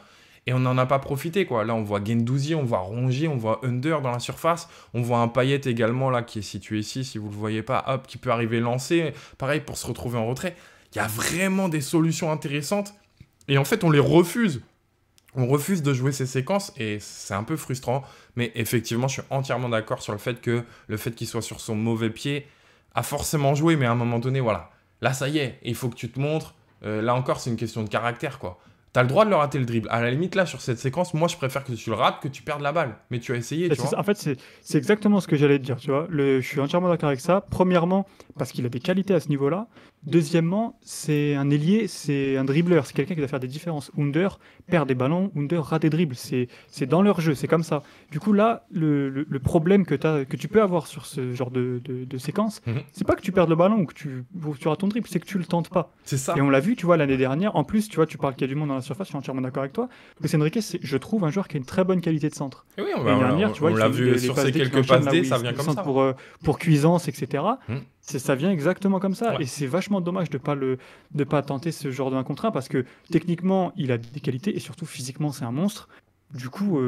et on n'en a pas profité, quoi. Là, on voit Guendouzi, on voit Rongier, on voit Under dans la surface, on voit un Payet également, là, qui est situé ici, si vous ne le voyez pas, hop, qui peut arriver lancé, pareil, pour se retrouver en retrait. Il y a vraiment des solutions intéressantes. Et en fait, on les refuse. On refuse de jouer ces séquences et c'est un peu frustrant. Mais effectivement, je suis entièrement d'accord sur le fait qu'il soit sur son mauvais pied a forcément joué. Mais à un moment donné, voilà. Là, ça y est, il faut que tu te montres. Là encore, c'est une question de caractère, quoi. T'as le droit de le rater le dribble. À la limite, là, sur cette séquence, moi, je préfère que tu le rates que tu perdes la balle. Mais tu as essayé, Et tu vois. en fait, c'est exactement ce que j'allais te dire, tu vois. Je suis entièrement d'accord avec ça. Premièrement, parce qu'il a des qualités à ce niveau-là. Deuxièmement, c'est un ailier, c'est un dribbleur. C'est quelqu'un qui doit faire des différences. Under perd des ballons, Under rate des dribbles. C'est dans leur jeu, c'est comme ça. Du coup, là, le problème que tu peux avoir sur ce genre de séquence, Mhm. c'est pas que tu perds le ballon ou que tu rates ton dribble, c'est que tu le tentes pas. C'est ça. Et on l'a vu, tu vois, l'année dernière. En plus, tu vois, tu parles qu'il y a du monde dans la surface, je suis entièrement d'accord avec toi. Luis Enrique, je trouve un joueur qui a une très bonne qualité de centre. Et oui, L'année dernière, tu vois, on l'a il fait vu les sur passes ces D qu'il quelques enchaîne, passes là D, où ça il vient se comme centre ça. pour Cuisance, etc. Hmm. Ça vient exactement comme ça. Ouais. Et c'est vachement dommage de pas tenter ce genre de 1 contre 1 parce que techniquement, il a des qualités et surtout physiquement, c'est un monstre. Du coup,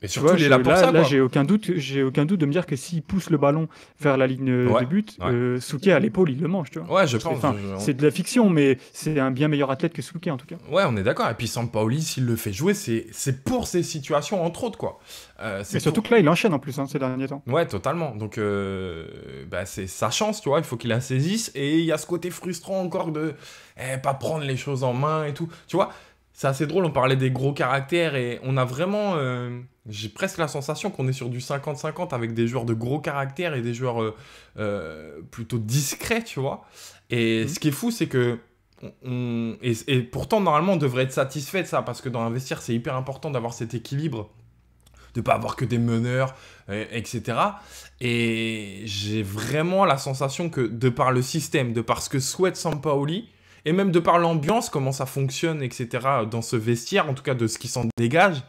Et tu surtout, vois, il est là pour ça, là quoi. j'ai aucun doute de me dire que s'il pousse le ballon vers la ligne Ouais, de but, ouais. Souquet à l'épaule, il le mange, tu vois. Ouais, je pense. Enfin, c'est de la fiction, mais c'est un bien meilleur athlète que Souquet en tout cas. Ouais, on est d'accord. Et puis Sampaoli, s'il le fait jouer, c'est pour ces situations, entre autres, quoi. Et surtout que là, il enchaîne en plus ces derniers temps. Ouais, totalement. Donc, bah, c'est sa chance, tu vois. Il faut qu'il la saisisse. Et il y a ce côté frustrant encore de pas prendre les choses en main et tout. Tu vois, c'est assez drôle. On parlait des gros caractères et on a vraiment... j'ai presque la sensation qu'on est sur du 50-50 avec des joueurs de gros caractères et des joueurs plutôt discrets, tu vois. Et ce qui est fou, c'est que... Et pourtant, normalement, on devrait être satisfait de ça, parce que dans un vestiaire, c'est hyper important d'avoir cet équilibre, de pas avoir que des meneurs, etc. Et j'ai vraiment la sensation que, de par le système, de par ce que souhaite Sampaoli, et même de par l'ambiance, comment ça fonctionne, etc., dans ce vestiaire, en tout cas de ce qui s'en dégage,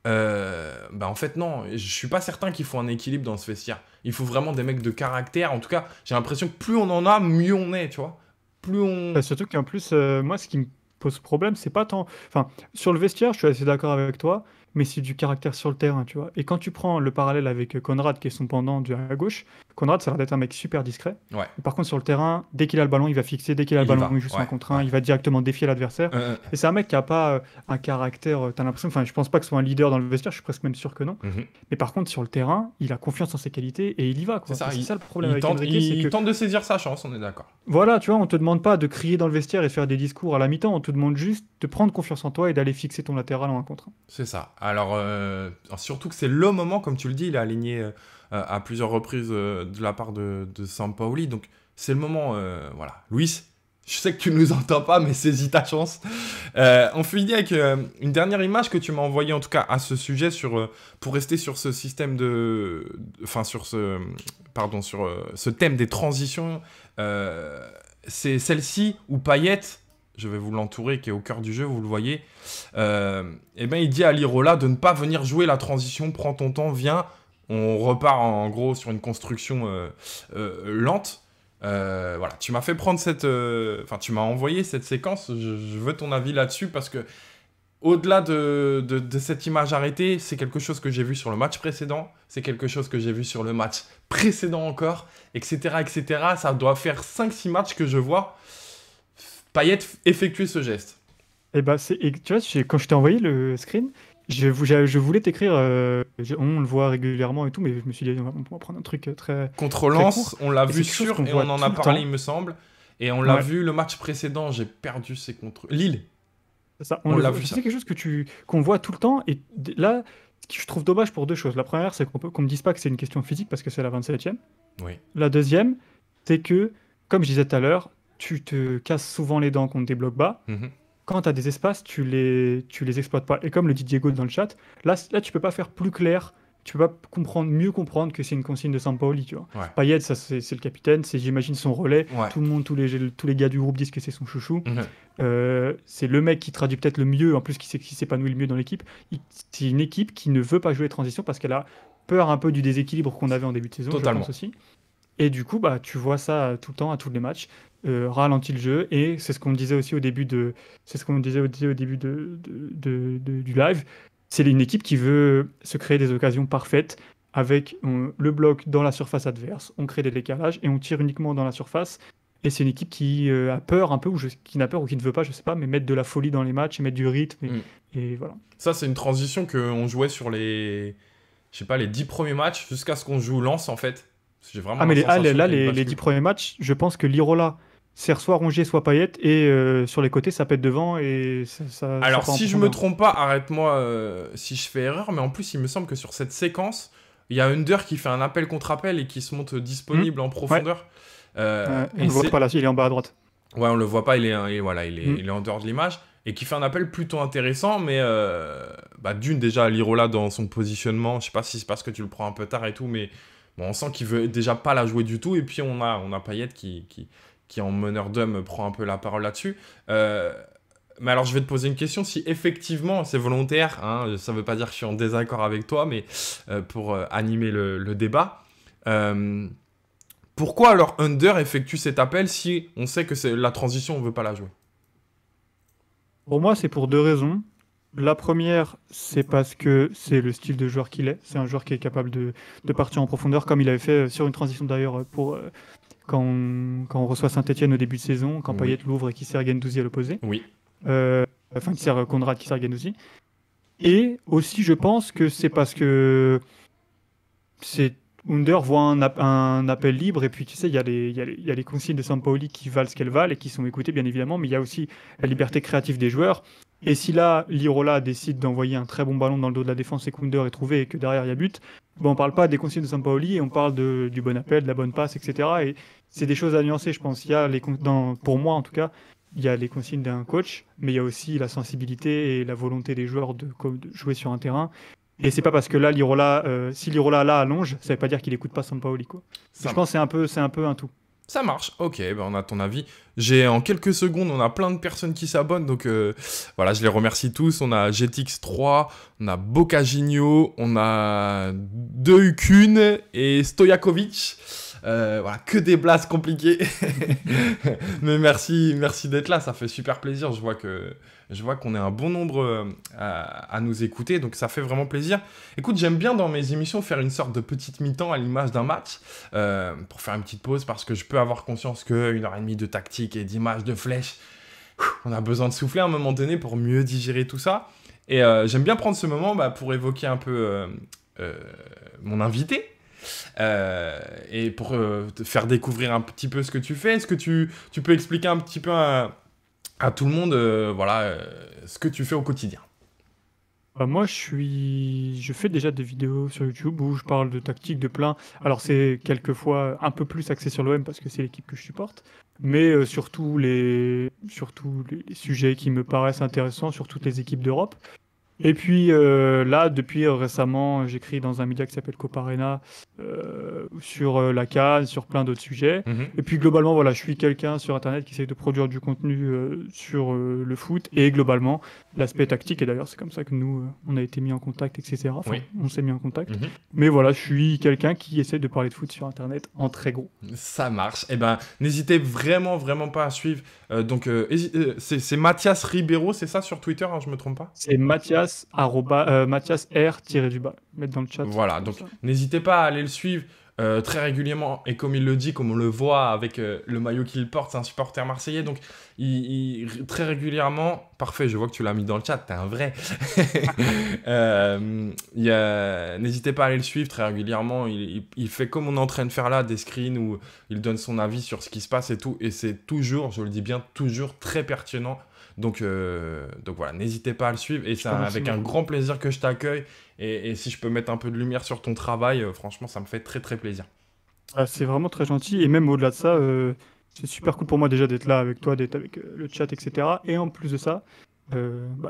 Bah en fait non, je suis pas certain qu'il faut un équilibre dans ce vestiaire. Il faut vraiment des mecs de caractère. En tout cas, j'ai l'impression que plus on en a, mieux on est, tu vois. Plus on... Surtout qu'en plus, moi, ce qui me pose problème, c'est pas tant. Enfin, sur le vestiaire, je suis assez d'accord avec toi, mais c'est du caractère sur le terrain, tu vois. Et quand tu prends le parallèle avec Conrad, qui est son pendant à gauche, Conrad, ça a l'air d'être un mec super discret. Ouais, Mais par contre, sur le terrain, dès qu'il a le ballon, il va fixer. Dès qu'il a le il y ballon, va. il joue sur Ouais, un contre ouais. un. Il va directement défier l'adversaire. Euh, Et c'est un mec qui a pas un caractère. T'as l'impression. Enfin, je pense pas que ce soit un leader dans le vestiaire. Je suis presque même sûr que non. mhm. Mais par contre, sur le terrain, il a confiance en ses qualités et il y va, C'est quoi. ça, Et c'est il, ça le problème il avec tente, Enrique, c'est il que tente de saisir sa chance, on est d'accord. voilà, tu vois, on te demande pas de crier dans le vestiaire et faire des discours à la mi-temps, on te demande juste de prendre confiance en toi et d'aller fixer ton latéral en un contre un. C'est ça. Alors, surtout que c'est le moment, comme tu le dis, il est aligné à plusieurs reprises de la part de Sampaoli. Donc, c'est le moment, voilà. Luis, je sais que tu nous entends pas, mais saisis ta chance. On finit avec une dernière image que tu m'as envoyée, en tout cas, à ce sujet, pour rester sur ce système enfin, sur ce thème des transitions. C'est celle-ci où Payet, je vais vous l'entourer, qui est au cœur du jeu, vous le voyez, et ben il dit à Lirola de ne pas venir jouer la transition, prends ton temps, viens, on repart en gros sur une construction lente. Voilà, tu m'as fait prendre enfin tu m'as envoyé cette séquence, je veux ton avis là-dessus parce que au-delà de cette image arrêtée, c'est quelque chose que j'ai vu sur le match précédent, c'est quelque chose que j'ai vu sur le match précédent encore, etc. etc. Ça doit faire 5-6 matchs que je vois Payet effectuer ce geste. Et bah, et tu vois, quand je t'ai envoyé le screen, je voulais t'écrire, on le voit régulièrement et tout, mais je me suis dit, on va prendre un truc très, Contre très Lens, court. on l'a Et vu c'est quelque chose sûr qu'on et voit on en tout a le parlé, temps. il me semble. Et on l'a Ouais, vu le match précédent, j'ai perdu, c'est contre Lille. c'est ça. On l'a vu C'est ça. quelque chose qu'on voit tout le temps. Et là, ce que je trouve dommage pour deux choses. La première, c'est qu'on me dise pas que c'est une question physique parce que c'est la 27e. Oui. La deuxième, c'est que, comme je disais tout à l'heure, tu te casses souvent les dents contre des blocs bas. Mhm. Quand tu as des espaces, tu les exploites pas. Et comme le dit Diego dans le chat, là tu peux pas faire plus clair, tu peux pas mieux comprendre que c'est une consigne de Sampaoli, tu vois. Ouais. Payet, ça c'est le capitaine, c'est j'imagine son relais. Ouais. Tout le monde, tous les gars du groupe disent que c'est son chouchou. Mhm. C'est le mec qui traduit peut-être le mieux, en plus qui s'épanouit le mieux dans l'équipe. C'est une équipe qui ne veut pas jouer les transitions parce qu'elle a peur un peu du déséquilibre qu'on avait en début de saison, Totalement. je pense aussi. Et du coup, bah, tu vois ça tout le temps, à tous les matchs, ralentit le jeu. Et c'est ce qu'on disait aussi au début du live. C'est une équipe qui veut se créer des occasions parfaites avec le bloc dans la surface adverse. On crée des décalages et on tire uniquement dans la surface. Et c'est une équipe qui a peur un peu, qui n'a peur ou qui ne veut pas, je sais pas, mais mettre de la folie dans les matchs et mettre du rythme. Et voilà. Ça, c'est une transition qu'on jouait sur les 10 premiers matchs jusqu'à ce qu'on joue Lens en fait. J'ai vraiment Mais la sensation là, qu'il y a une les bascule. 10 premiers matchs, je pense que Lirola sert soit Rongier, soit Payet, et sur les côtés, ça pète devant, et ça Alors, part en si je me profondeur. trompe pas, arrête-moi si je fais erreur, mais en plus, il me semble que sur cette séquence, il y a Under qui fait un appel contre appel et qui se montre disponible en profondeur. On Et ne le voit c'est... pas là, il est en bas à droite. Ouais, on le voit pas, voilà, il Mm. est en dehors de l'image. Et qui fait un appel plutôt intéressant, mais d'une, déjà, Lirola dans son positionnement, je sais pas si c'est parce que tu le prends un peu tard et tout, mais bon, on sent qu'il veut déjà pas la jouer du tout. Et puis, on a Payet qui en meneur d'homme, prend un peu la parole là-dessus. Mais alors, je vais te poser une question. Si effectivement, c'est volontaire, hein, ça veut pas dire que je suis en désaccord avec toi, mais pour animer le débat, pourquoi alors Under effectue cet appel si on sait que c'est la transition, on veut pas la jouer? Pour moi, c'est pour deux raisons. La première, c'est parce que c'est le style de joueur qu'il est. C'est un joueur qui est capable de partir en profondeur, comme il avait fait sur une transition d'ailleurs quand on reçoit Saint-Etienne au début de saison, quand Oui. Payet l'ouvre et qui sert Guendouzi à l'opposé. Oui. Qui sert Conrad, qui sert Guendouzi. Et aussi, je pense que c'est parce que Under voit un appel libre, et puis tu sais, il y a les consignes de Sampaoli qui valent ce qu'elles valent et qui sont écoutées, bien évidemment, mais il y a aussi la liberté créative des joueurs. Et si là, Lirola décide d'envoyer un très bon ballon dans le dos de la défense et qu'Under est trouvé et que derrière il y a but, on parle pas des consignes de Sampaoli et on parle du bon appel, de la bonne passe, etc. Et c'est des choses à nuancer, je pense. Il y a pour moi, en tout cas, il y a les consignes d'un coach, mais il y a aussi la sensibilité et la volonté des joueurs de jouer sur un terrain. Et c'est pas parce que là, si Lirola là allonge, ça veut pas dire qu'il écoute pas Sampaoli, quoi. Je pense que c'est un peu un tout. Ça marche, ok, ben on a ton avis. En quelques secondes, on a plein de personnes qui s'abonnent, donc voilà, je les remercie tous. On a GTX3, on a Bocagino, on a Deukun et Stojakovic. Voilà, que des blasts compliquées. Mais merci d'être là, ça fait super plaisir. Je vois qu'on est un bon nombre à nous écouter, donc ça fait vraiment plaisir. Écoute, j'aime bien dans mes émissions faire une sorte de petite mi-temps à l'image d'un match, pour faire une petite pause, parce que je peux avoir conscience qu'une heure et demie de tactique et d'images, de flèches, on a besoin de souffler à un moment donné pour mieux digérer tout ça. Et j'aime bien prendre ce moment pour évoquer un peu mon invité. Et pour te faire découvrir un petit peu ce que tu fais. Est-ce que tu peux expliquer un petit peu à tout le monde ce que tu fais au quotidien? Moi, je fais déjà des vidéos sur YouTube où je parle de tactique, de plein. Alors, c'est quelquefois un peu plus axé sur l'OM parce que c'est l'équipe que je supporte, mais surtout surtout les sujets qui me paraissent intéressants sur toutes les équipes d'Europe. Et puis là, depuis récemment, j'écris dans un média qui s'appelle Coparena sur la CAN, sur plein d'autres sujets. Et puis globalement, voilà, je suis quelqu'un sur Internet qui essaie de produire du contenu sur le foot et globalement l'aspect tactique. Et d'ailleurs, c'est comme ça que nous, on a été mis en contact, etc. Enfin, Oui. on s'est mis en contact. Mais voilà, je suis quelqu'un qui essaie de parler de foot sur Internet en très gros. Ça marche. Eh ben, n'hésitez vraiment pas à suivre. C'est Mathias Ribeiro, c'est ça sur Twitter, hein, je me trompe pas? C'est Mathias R-du-bas. Mettre dans le chat. Voilà, donc n'hésitez pas à aller le suivre très régulièrement. Et comme il le dit, comme on le voit avec le maillot qu'il porte, c'est un supporter marseillais. Donc très régulièrement, parfait, je vois que tu l'as mis dans le chat, t'es un vrai. N'hésitez pas à aller le suivre très régulièrement. Il fait comme on est en train de faire là, des screens où il donne son avis sur ce qui se passe et tout. Et c'est toujours, je le dis bien, toujours très pertinent. Donc voilà, n'hésitez pas à le suivre. Et c'est avec un grand plaisir que je t'accueille. Et si je peux mettre un peu de lumière sur ton travail, franchement, ça me fait très plaisir. C'est vraiment très gentil. Et même au-delà de ça, c'est super cool pour moi déjà d'être là avec toi, d'être avec le chat, etc. Et en plus de ça,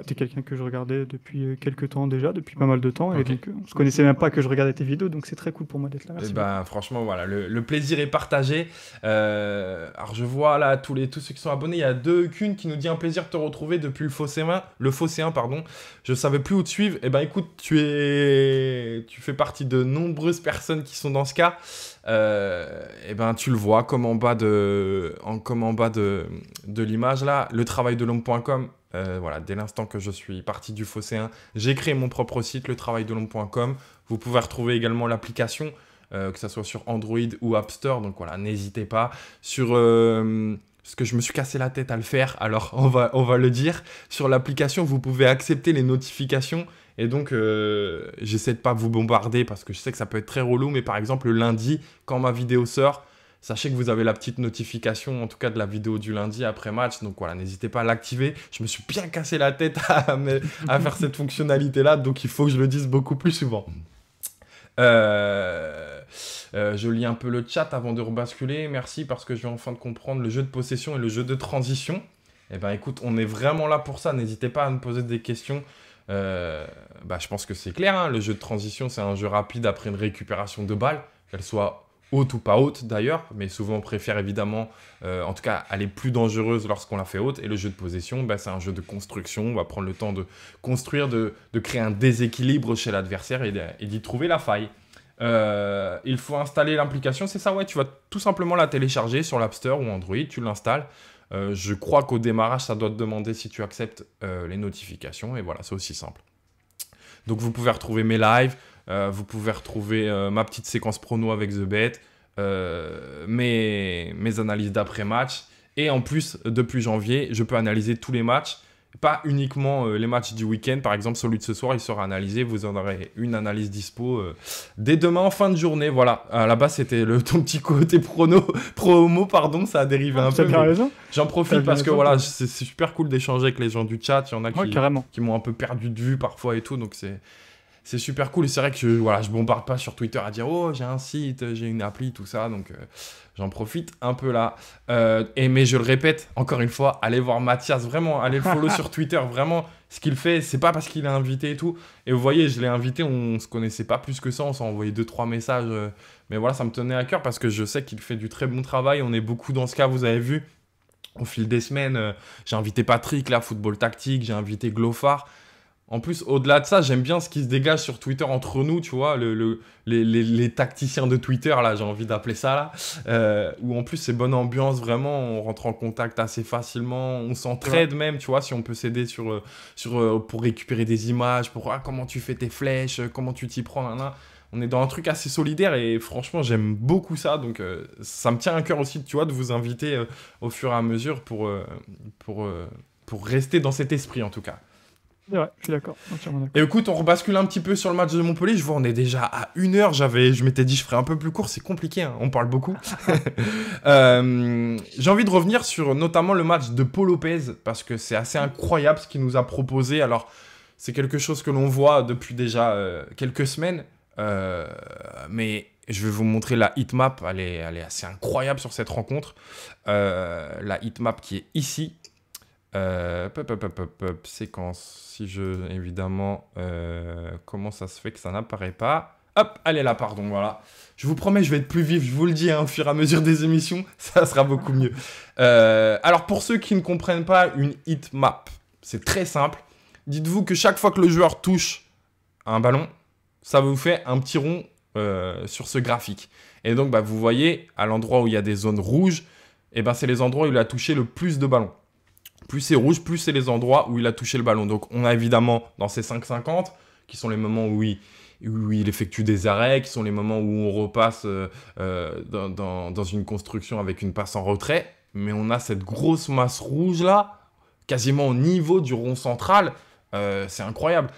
t'es quelqu'un que je regardais depuis quelques temps déjà, depuis pas mal de temps. Okay. Et donc, on se connaissait même pas que je regardais tes vidéos. Donc, c'est très cool pour moi d'être là. Merci. Franchement, voilà, le plaisir est partagé. Alors, je vois là tous ceux qui sont abonnés. Il y a Deukun qui nous dit un plaisir de te retrouver depuis le Phocéen, pardon. Je savais plus où te suivre. Eh ben, écoute, tu fais partie de nombreuses personnes qui sont dans ce cas. Et ben, tu le vois comme en bas de l'image là, le travail de l'homme.com. Voilà, dès l'instant que je suis parti du Phocéen, j'ai créé mon propre site, letravaildelhomme.com. Vous pouvez retrouver également l'application, que ce soit sur Android ou App Store. Donc voilà, n'hésitez pas. Sur ce que je me suis cassé la tête à le faire, alors on va le dire. Sur l'application, vous pouvez accepter les notifications. Et donc, j'essaie de pas vous bombarder parce que je sais que ça peut être très relou. Mais par exemple, le lundi, quand ma vidéo sort, sachez que vous avez la petite notification, en tout cas de la vidéo du lundi après match. Donc voilà, n'hésitez pas à l'activer. Je me suis bien cassé la tête à faire cette fonctionnalité-là. Donc il faut que je le dise beaucoup plus souvent. Je lis un peu le chat avant de rebasculer. Merci parce que je viens enfin de comprendre le jeu de possession et le jeu de transition. Eh ben écoute, on est vraiment là pour ça. N'hésitez pas à me poser des questions. Je pense que c'est clair, hein. Le jeu de transition, c'est un jeu rapide après une récupération de balle, qu'elle soit haute ou pas haute d'ailleurs, mais souvent on préfère évidemment, en tout cas, elle est plus dangereuse lorsqu'on la fait haute. Et le jeu de possession, c'est un jeu de construction. On va prendre le temps de construire, de créer un déséquilibre chez l'adversaire et d'y trouver la faille. Il faut installer l'application, c'est ça, ouais, tu vas tout simplement la télécharger sur l'App Store ou Android, tu l'installes. Je crois qu'au démarrage, ça doit te demander si tu acceptes les notifications. Et voilà, c'est aussi simple. Donc, vous pouvez retrouver mes lives. Vous pouvez retrouver ma petite séquence prono avec The Bet. Mes analyses d'après-match. Et en plus, depuis janvier, je peux analyser tous les matchs. Pas uniquement les matchs du week-end. Par exemple, celui de ce soir, il sera analysé. Vous en aurez une analyse dispo dès demain en fin de journée. Voilà. À la base, c'était ton petit côté promo, ça a dérivé un peu. J'en profite parce que voilà, c'est super cool d'échanger avec les gens du chat. Il y en a qui m'ont un peu perdu de vue parfois et tout. Donc, c'est c'est super cool. Et c'est vrai que voilà, je bombarde pas sur Twitter à dire oh j'ai un site, j'ai une appli, tout ça. Donc j'en profite un peu là. Mais je le répète encore une fois, allez voir Mathias, vraiment, allez le follow sur Twitter, vraiment. Ce qu'il fait, c'est pas parce qu'il est invité et tout. Et vous voyez, je l'ai invité, on se connaissait pas plus que ça, on s'est envoyé 2-3 messages. Mais voilà, ça me tenait à cœur parce que je sais qu'il fait du très bon travail. On est beaucoup dans ce cas, vous avez vu. Au fil des semaines, j'ai invité Patrick, là, Football Tactique, j'ai invité Glofar. En plus, au-delà de ça, j'aime bien ce qui se dégage sur Twitter entre nous, tu vois, les tacticiens de Twitter, là, j'ai envie d'appeler ça, là, où en plus, c'est bonne ambiance, vraiment, on rentre en contact assez facilement, on s'entraide même, tu vois, si on peut s'aider pour récupérer des images, pour comment tu fais tes flèches, comment tu t'y prends, là. On est dans un truc assez solidaire et franchement, j'aime beaucoup ça, donc ça me tient à cœur aussi, tu vois, de vous inviter au fur et à mesure pour rester dans cet esprit, en tout cas. Ouais, je suis d'accord, entièrement d'accord. Et écoute, on rebascule un petit peu sur le match de Montpellier. Je vois, on est déjà à 1 heure. Je m'étais dit, je ferais un peu plus court. C'est compliqué, hein, on parle beaucoup. J'ai envie de revenir sur notamment le match de Paul Lopez parce que c'est assez incroyable ce qu'il nous a proposé. Alors, c'est quelque chose que l'on voit depuis déjà quelques semaines. Mais je vais vous montrer la heatmap. Elle est assez incroyable sur cette rencontre. La heatmap qui est ici. Séquence. Si évidemment, comment ça se fait que ça n'apparaît pas? Hop, elle est là, pardon, voilà. Je vous promets, je vais être plus vif, je vous le dis, hein, au fur et à mesure des émissions, ça sera beaucoup mieux. Alors, pour ceux qui ne comprennent pas une heatmap, c'est très simple. Dites-vous que chaque fois que le joueur touche un ballon, ça vous fait un petit rond sur ce graphique. Et donc, vous voyez, à l'endroit où il y a des zones rouges, c'est les endroits où il a touché le plus de ballons. Plus c'est rouge, plus c'est les endroits où il a touché le ballon. Donc, on a évidemment dans ces 5,50, qui sont les moments où il effectue des arrêts, qui sont les moments où on repasse dans une construction avec une passe en retrait. Mais on a cette grosse masse rouge-là, quasiment au niveau du rond central. C'est incroyable.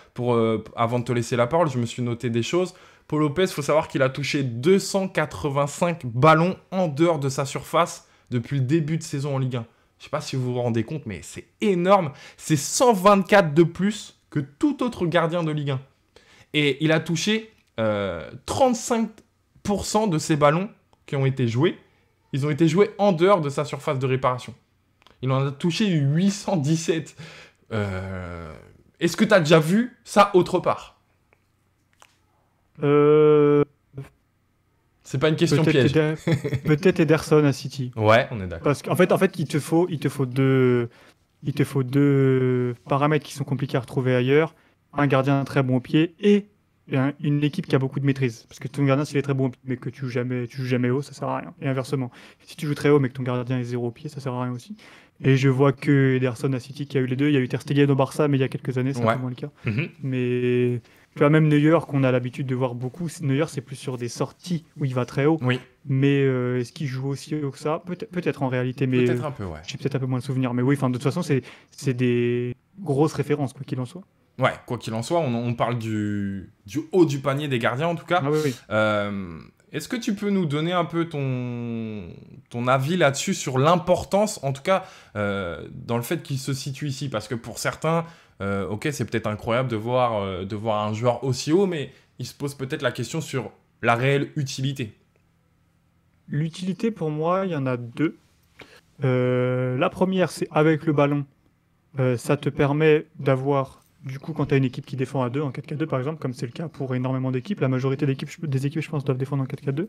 Avant de te laisser la parole, je me suis noté des choses. Paul Lopez, il faut savoir qu'il a touché 285 ballons en dehors de sa surface depuis le début de saison en Ligue 1. Je ne sais pas si vous vous rendez compte, mais c'est énorme. C'est 124 de plus que tout autre gardien de Ligue 1. Et il a touché 35% de ces ballons qui ont été joués. Ils ont été joués en dehors de sa surface de réparation. Il en a touché 817. Est-ce que tu as déjà vu ça autre part? C'est pas une question piège. Peut-être Ederson à City. Ouais, on est d'accord. Parce qu'en fait, il te faut deux paramètres qui sont compliqués à retrouver ailleurs. Un gardien très bon au pied et une équipe qui a beaucoup de maîtrise. Parce que ton gardien, s'il est très bon au pied, mais que tu joues jamais haut, ça sert à rien. Et inversement, si tu joues très haut, mais que ton gardien est zéro au pied, ça sert à rien aussi. Et je vois que Ederson à City qui a eu les deux. Il y a eu Ter Stegen au Barça, mais il y a quelques années, c'est un peu moins le cas. Mais tu vois, même Neuer, qu'on a l'habitude de voir beaucoup, Neuer, c'est plus sur des sorties où il va très haut. Oui. Mais est-ce qu'il joue aussi haut que ça? Peut-être en réalité, mais peut-être un peu, ouais. J'ai peut-être un peu moins de souvenirs. Mais oui, de toute façon, c'est des grosses références, quoi qu'il en soit. Ouais, quoi qu'il en soit, on parle du haut du panier des gardiens, en tout cas. Ah oui. Est-ce que tu peux nous donner un peu ton avis là-dessus sur l'importance, en tout cas, dans le fait qu'il se situe ici? Parce que pour certains, ok, c'est peut-être incroyable de voir un joueur aussi haut, mais il se pose peut-être la question sur la réelle utilité. L'utilité, pour moi, il y en a deux. La première, c'est avec le ballon. Ça te permet d'avoir... Du coup, quand tu as une équipe qui défend à 2, en 4-4-2 par exemple, comme c'est le cas pour énormément d'équipes, la majorité des équipes, je pense, doivent défendre en 4-4-2.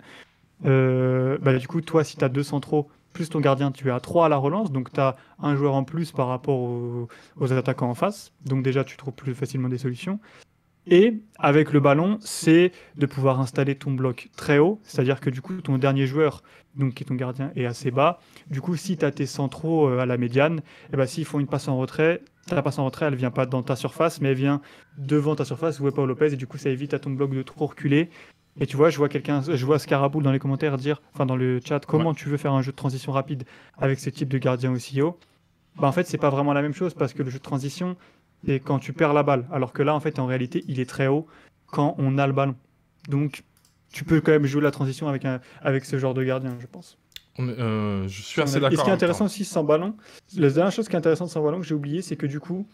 Du coup, toi, si tu as 2 centraux, plus ton gardien, tu es à 3 à la relance, donc tu as un joueur en plus par rapport aux attaquants en face. Donc déjà, tu trouves plus facilement des solutions. Et avec le ballon, c'est de pouvoir installer ton bloc très haut, c'est-à-dire que du coup, ton dernier joueur, donc qui est ton gardien, est assez bas. Du coup, si tu as tes centraux à la médiane, s'ils font une passe en retrait, ta passe en retrait, elle vient pas dans ta surface, mais elle vient devant ta surface, où est Paul Lopez, et du coup, ça évite à ton bloc de trop reculer. Et tu vois, je vois Scaraboule dans les commentaires dans le chat, comment tu veux faire un jeu de transition rapide avec ce type de gardien aussi haut. En fait, c'est pas vraiment la même chose, parce que le jeu de transition, c'est quand tu perds la balle, alors que là, en fait, en réalité, il est très haut quand on a le ballon. Donc, tu peux quand même jouer la transition avec ce genre de gardien, je pense. Je suis assez d'accord. Et ce qui est intéressant aussi sans ballon, la dernière chose qui est intéressante sans ballon que j'ai oublié, c'est que du coup,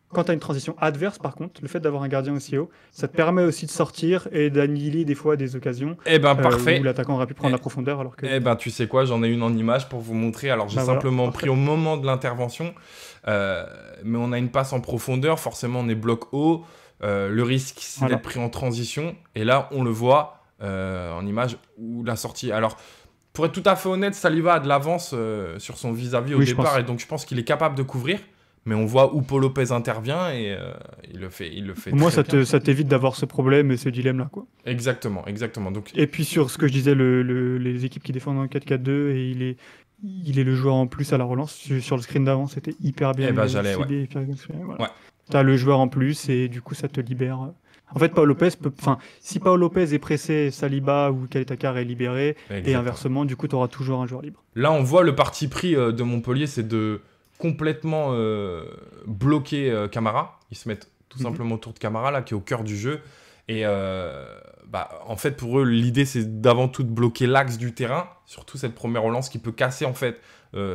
quand tu as une transition adverse, par contre, le fait d'avoir un gardien aussi haut, ça te permet aussi de sortir et d'annihiler des fois des occasions Eh ben, où parfait. l'attaquant aurait pu prendre la profondeur alors que... Eh ben, tu sais quoi, j'en ai une en image pour vous montrer. Alors, j'ai Bah voilà, simplement parfait. pris au moment de l'intervention, mais on a une passe en profondeur. Forcément, on est bloc haut. Le risque, c'est Voilà. d'être pris en transition. Et là, on le voit en image où la sortie. Alors, pour être tout à fait honnête, Saliba a de l'avance sur son vis-à-vis au Oui, je départ, pense. et donc je pense qu'il est capable de couvrir. Mais on voit où Paul Lopez intervient et il le fait Au moins, très bien. ça t'évite d'avoir ce problème et ce dilemme-là, quoi. Exactement, exactement. Donc, Et puis sur ce que je disais, les équipes qui défendent en 4-4-2, et il est le joueur en plus à la relance. Sur le screen d'avant, c'était hyper bien eh ben, j'allais, ouais. ciblé, hyper bien exprimé, voilà. Ouais. T'as le joueur en plus et du coup, ça te libère. En fait, Paul Lopez peut... Enfin, si Paul Lopez est pressé, Saliba ou Kalitakar est libéré, et Exactement. inversement, du coup, tu auras toujours un joueur libre. Là, on voit le parti pris de Montpellier, c'est de complètement bloquer Camara. Ils se mettent tout simplement autour de Camara, là, qui est au cœur du jeu. Et en fait, pour eux, l'idée, c'est d'avant tout de bloquer l'axe du terrain, surtout cette première relance qui peut casser, en fait,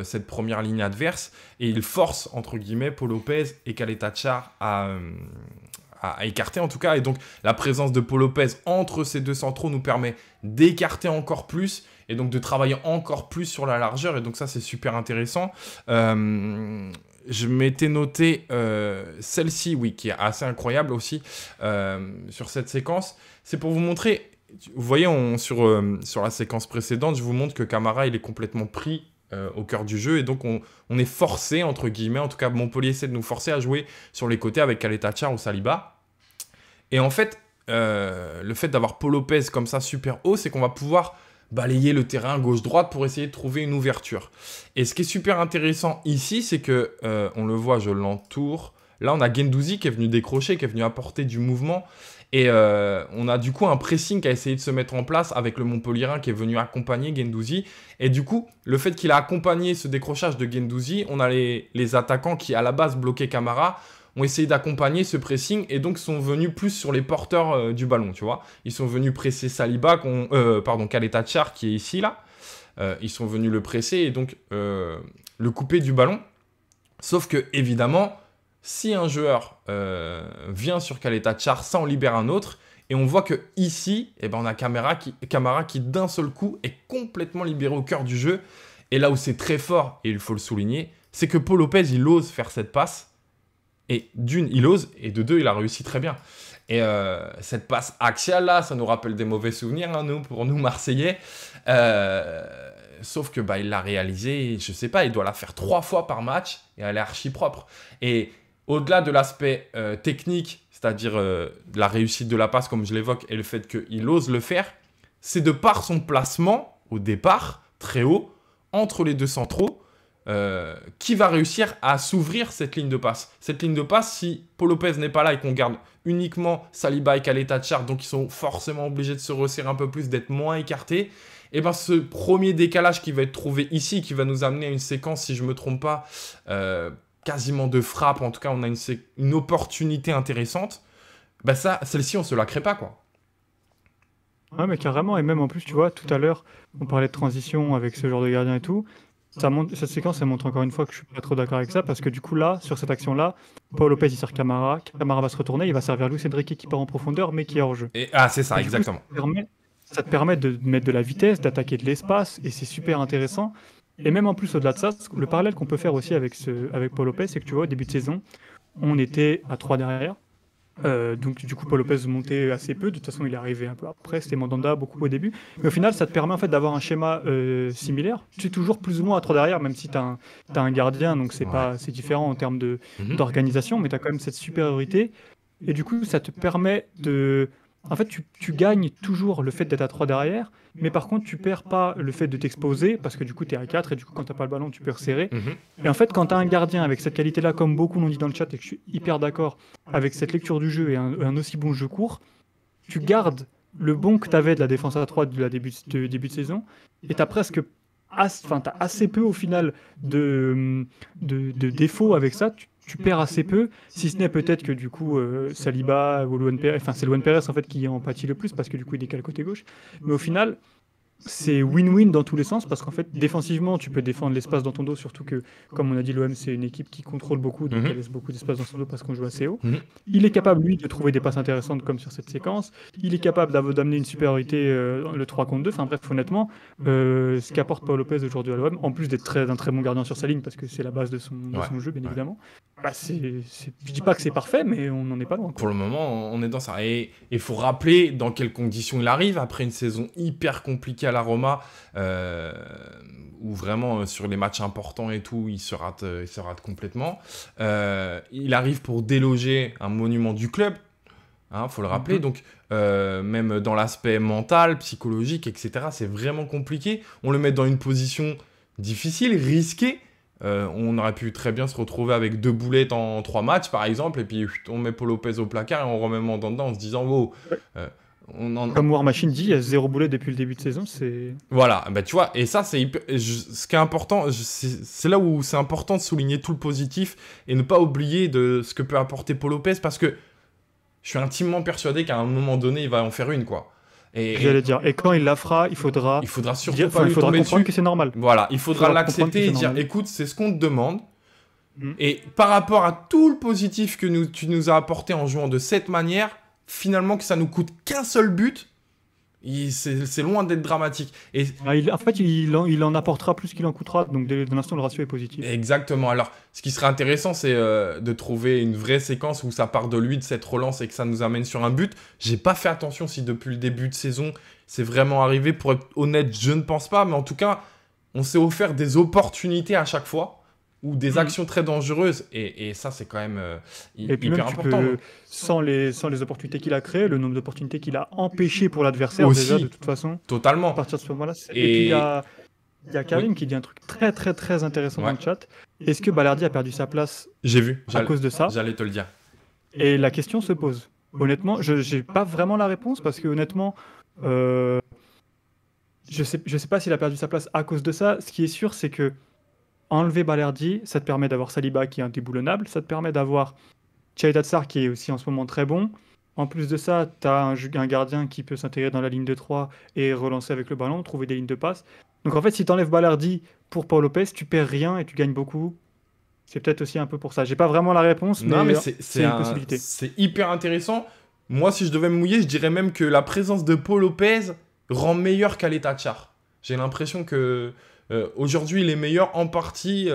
cette première ligne adverse. Et ils forcent, entre guillemets, Paul Lopez et Caleta Char à écarter, en tout cas. Et donc, la présence de Paul Lopez entre ces deux centraux nous permet d'écarter encore plus et donc de travailler encore plus sur la largeur. Et donc ça, c'est super intéressant. Je m'étais noté celle-ci, oui, qui est assez incroyable aussi sur cette séquence. C'est pour vous montrer, vous voyez, sur la séquence précédente, je vous montre que Camara, il est complètement pris au cœur du jeu. Et donc, on est forcé, entre guillemets, en tout cas, Montpellier essaie de nous forcer à jouer sur les côtés avec Caleta Char ou Saliba. Et en fait, le fait d'avoir Paul Lopez comme ça super haut, c'est qu'on va pouvoir balayer le terrain gauche-droite pour essayer de trouver une ouverture. Et ce qui est super intéressant ici, c'est que, on le voit, je l'entoure. Là, on a Guendouzi qui est venu décrocher, qui est venu apporter du mouvement. Et on a du coup un pressing qui a essayé de se mettre en place avec le Montpellierin qui est venu accompagner Guendouzi. Et du coup, le fait qu'il a accompagné ce décrochage de Guendouzi, on a les attaquants qui, à la base, bloquaient Camara, ont essayé d'accompagner ce pressing et donc sont venus plus sur les porteurs du ballon, tu vois. Ils sont venus presser Saliba, Caleta Char qui est ici, là. Ils sont venus le presser et donc le couper du ballon. Sauf que, évidemment, si un joueur vient sur Caleta Char, ça en libère un autre. Et on voit que ici, on a Camara qui d'un seul coup est complètement libéré au cœur du jeu. Et là où c'est très fort, et il faut le souligner, c'est que Paul Lopez, il ose faire cette passe. Et d'une, il ose, et de deux, il a réussi très bien. Et cette passe axiale là, ça nous rappelle des mauvais souvenirs, hein, pour nous Marseillais. Sauf que il l'a réalisé, je sais pas, il doit la faire 3 fois par match, et elle est archi propre. Et au-delà de l'aspect technique, c'est-à-dire la réussite de la passe, comme je l'évoque, et le fait qu'il ose le faire, c'est de par son placement, au départ, très haut, entre les deux centraux, qui va réussir à s'ouvrir cette ligne de passe. Cette ligne de passe, si Paul Lopez n'est pas là et qu'on garde uniquement Saliba et Caleta Char, donc ils sont forcément obligés de se resserrer un peu plus, d'être moins écartés, et ce premier décalage qui va être trouvé ici, qui va nous amener à une séquence, si je ne me trompe pas, quasiment de frappe, en tout cas on a une opportunité intéressante, celle-ci on se la crée pas, quoi. Ouais, mais carrément, et même en plus, tu vois, tout à l'heure, on parlait de transition avec ce genre de gardien et tout. Cette séquence, elle montre encore une fois que je suis pas trop d'accord avec ça, parce que du coup, là, sur cette action-là, Paul Lopez, il sert Camara va se retourner, il va servir Luis Enrique qui part en profondeur, mais qui est hors jeu. C'est ça, Et du coup, exactement. ça te permet de mettre de la vitesse, d'attaquer de l'espace, et c'est super intéressant. Et même en plus, au-delà de ça, le parallèle qu'on peut faire aussi avec Paul Lopez, c'est que tu vois, au début de saison, on était à 3 derrière. Donc du coup Paul Lopez montait assez peu, de toute façon il est arrivé un peu après, c'était Mandanda beaucoup au début, mais au final ça te permet en fait d'avoir un schéma similaire, tu es toujours plus ou moins à 3 derrière, même si tu as un gardien, donc c'est différent en termes d'organisation, mais tu as quand même cette supériorité, et du coup ça te permet de... En fait, tu gagnes toujours le fait d'être à 3 derrière, mais par contre, tu perds pas le fait de t'exposer, parce que du coup, tu es à 4, et du coup, quand tu n'as pas le ballon, tu peux resserrer. Et en fait, quand tu as un gardien avec cette qualité-là, comme beaucoup l'ont dit dans le chat, et que je suis hyper d'accord, avec cette lecture du jeu et un aussi bon jeu court, tu gardes le bon que tu avais de la défense à 3 de début de saison, et tu as presque... t'as assez peu au final de défauts avec ça, tu perds assez peu, si ce n'est peut-être que du coup Saliba ou Luan Pérez, c'est Luan Pérez en fait qui en pâtit le plus parce que du coup il décale côté gauche, mais au final c'est win-win dans tous les sens parce qu'en fait, défensivement, tu peux défendre l'espace dans ton dos, surtout que, comme on a dit, l'OM, c'est une équipe qui contrôle beaucoup, donc elle laisse beaucoup d'espace dans son dos parce qu'on joue assez haut. Il est capable, lui, de trouver des passes intéressantes comme sur cette séquence. Il est capable d'amener une supériorité, le 3 contre 2. Enfin bref, honnêtement, ce qu'apporte Paul Lopez aujourd'hui à l'OM, en plus d'être un très bon gardien sur sa ligne, parce que c'est la base de son jeu, bien évidemment, bah je dis pas que c'est parfait, mais on n'en est pas loin, quoi. Pour le moment, on est dans ça. Et il faut rappeler dans quelles conditions il arrive, après une saison hyper compliquée à la Roma, où vraiment sur les matchs importants et tout, il se rate complètement. Il arrive pour déloger un monument du club, faut le rappeler. Donc, même dans l'aspect mental, psychologique, etc., c'est vraiment compliqué. On le met dans une position difficile, risquée. On aurait pu très bien se retrouver avec 2 boulettes en 3 matchs, par exemple, et puis on met Paul Lopez au placard et on remet Mandanda en se disant « Wow ». Comme War Machine dit, il y a 0 boulette depuis le début de saison, c'est... Voilà, bah tu vois, et ça, ce qui est important, c'est là où c'est important de souligner tout le positif et ne pas oublier de ce que peut apporter Paul Lopez, parce que je suis intimement persuadé qu'à un moment donné, il va en faire une, quoi. J'allais dire, et quand il la fera, il faudra surtout pas lui tomber comprendre dessus. que c'est normal. Voilà, il faudra l'accepter et dire, écoute, c'est ce qu'on te demande. Et par rapport à tout le positif que tu nous as apporté en jouant de cette manière, finalement que ça nous coûte qu'un seul but, c'est loin d'être dramatique. Et en fait, il en apportera plus qu'il en coûtera, donc de l'instant, le ratio est positif. Exactement. Alors, ce qui serait intéressant, c'est de trouver une vraie séquence où ça part de lui, de cette relance, et que ça nous amène sur un but. J'ai pas fait attention si depuis le début de saison, c'est vraiment arrivé. Pour être honnête, je ne pense pas, mais en tout cas, on s'est offert des opportunités à chaque fois, ou des actions très dangereuses, et ça, c'est quand même hyper important. Sans les opportunités qu'il a créées, le nombre d'opportunités qu'il a empêchées pour l'adversaire, aussi, déjà, de toute façon. Totalement. À partir de ce moment-là. Et puis, il y a Karim qui dit un truc très, très, très intéressant dans le chat. Est-ce que Balerdi a perdu sa place à cause de ça? J'allais te le dire. Et la question se pose. Honnêtement, je n'ai pas vraiment la réponse, parce que honnêtement, je sais pas s'il a perdu sa place à cause de ça. Ce qui est sûr, c'est que enlever Balerdi, ça te permet d'avoir Saliba qui est indéboulonnable, ça te permet d'avoir Tchaitat Sarr qui est aussi en ce moment très bon. En plus de ça, tu as un gardien qui peut s'intégrer dans la ligne de 3 et relancer avec le ballon, trouver des lignes de passe. Donc en fait, si tu enlèves Balerdi pour Paul Lopez, tu perds rien et tu gagnes beaucoup. C'est peut-être aussi un peu pour ça. J'ai pas vraiment la réponse, mais c'est une possibilité. C'est hyper intéressant. Moi, si je devais me mouiller, je dirais même que la présence de Paul Lopez rend meilleur qu'Aleta Tchar. J'ai l'impression que aujourd'hui, il est meilleur en partie